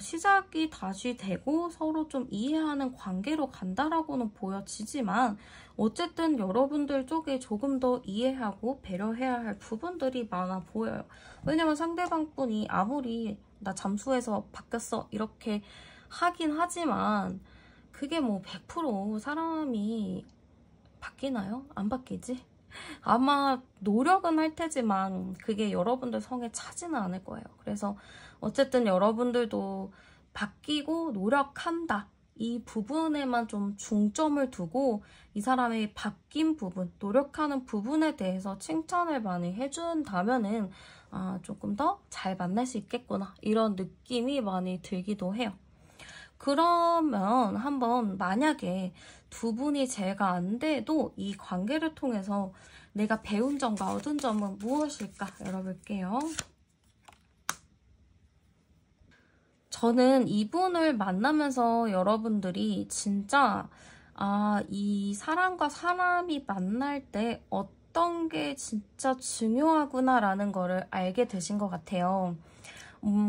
시작이 다시 되고 서로 좀 이해하는 관계로 간다라고는 보여지지만 어쨌든 여러분들 쪽에 조금 더 이해하고 배려해야 할 부분들이 많아 보여요. 왜냐면 상대방 분이 아무리 나 잠수해서 바뀌었어 이렇게 하긴 하지만 그게 뭐 100% 사람이 바뀌나요? 안 바뀌지? 아마 노력은 할 테지만 그게 여러분들 성에 차지는 않을 거예요. 그래서 어쨌든 여러분들도 바뀌고 노력한다. 이 부분에만 좀 중점을 두고 이 사람의 바뀐 부분, 노력하는 부분에 대해서 칭찬을 많이 해준다면은 조금 더 잘 만날 수 있겠구나. 이런 느낌이 많이 들기도 해요. 그러면 한번 만약에 두 분이 재가 안 돼도 이 관계를 통해서 내가 배운 점과 얻은 점은 무엇일까 열어볼게요. 저는 이분을 만나면서 여러분들이 진짜 이 사람과 사람이 만날 때 어떤 게 진짜 중요하구나라는 거를 알게 되신 것 같아요.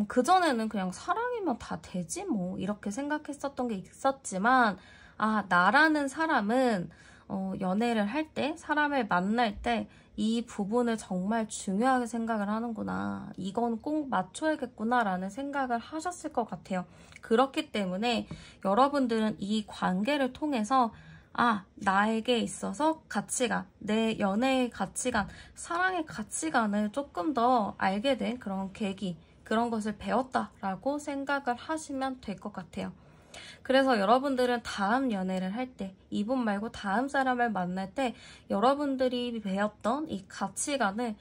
그전에는 그냥 사랑이면 다 되지 뭐 이렇게 생각했었던 게 있었지만 나라는 사람은 연애를 할 때, 사람을 만날 때 이 부분을 정말 중요하게 생각을 하는구나. 이건 꼭 맞춰야겠구나 라는 생각을 하셨을 것 같아요. 그렇기 때문에 여러분들은 이 관계를 통해서 나에게 있어서 가치관, 내 연애의 가치관, 사랑의 가치관을 조금 더 알게 된 그런 계기, 그런 것을 배웠다라고 생각을 하시면 될 것 같아요. 그래서 여러분들은 다음 연애를 할 때, 이분 말고 다음 사람을 만날 때 여러분들이 배웠던 이 가치관을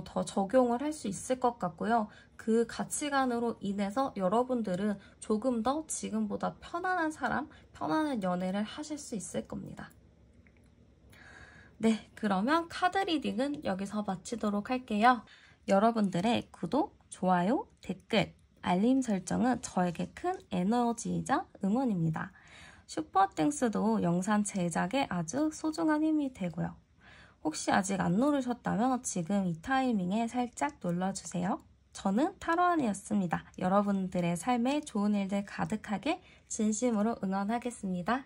더 적용을 할 수 있을 것 같고요. 그 가치관으로 인해서 여러분들은 조금 더 지금보다 편안한 사람, 편안한 연애를 하실 수 있을 겁니다. 네, 그러면 카드 리딩은 여기서 마치도록 할게요. 여러분들의 구독, 좋아요, 댓글, 알림 설정은 저에게 큰 에너지이자 응원입니다. 슈퍼땡스도 영상 제작에 아주 소중한 힘이 되고요. 혹시 아직 안 누르셨다면 지금 이 타이밍에 살짝 눌러주세요. 저는 타로안이었습니다. 여러분들의 삶에 좋은 일들 가득하게 진심으로 응원하겠습니다.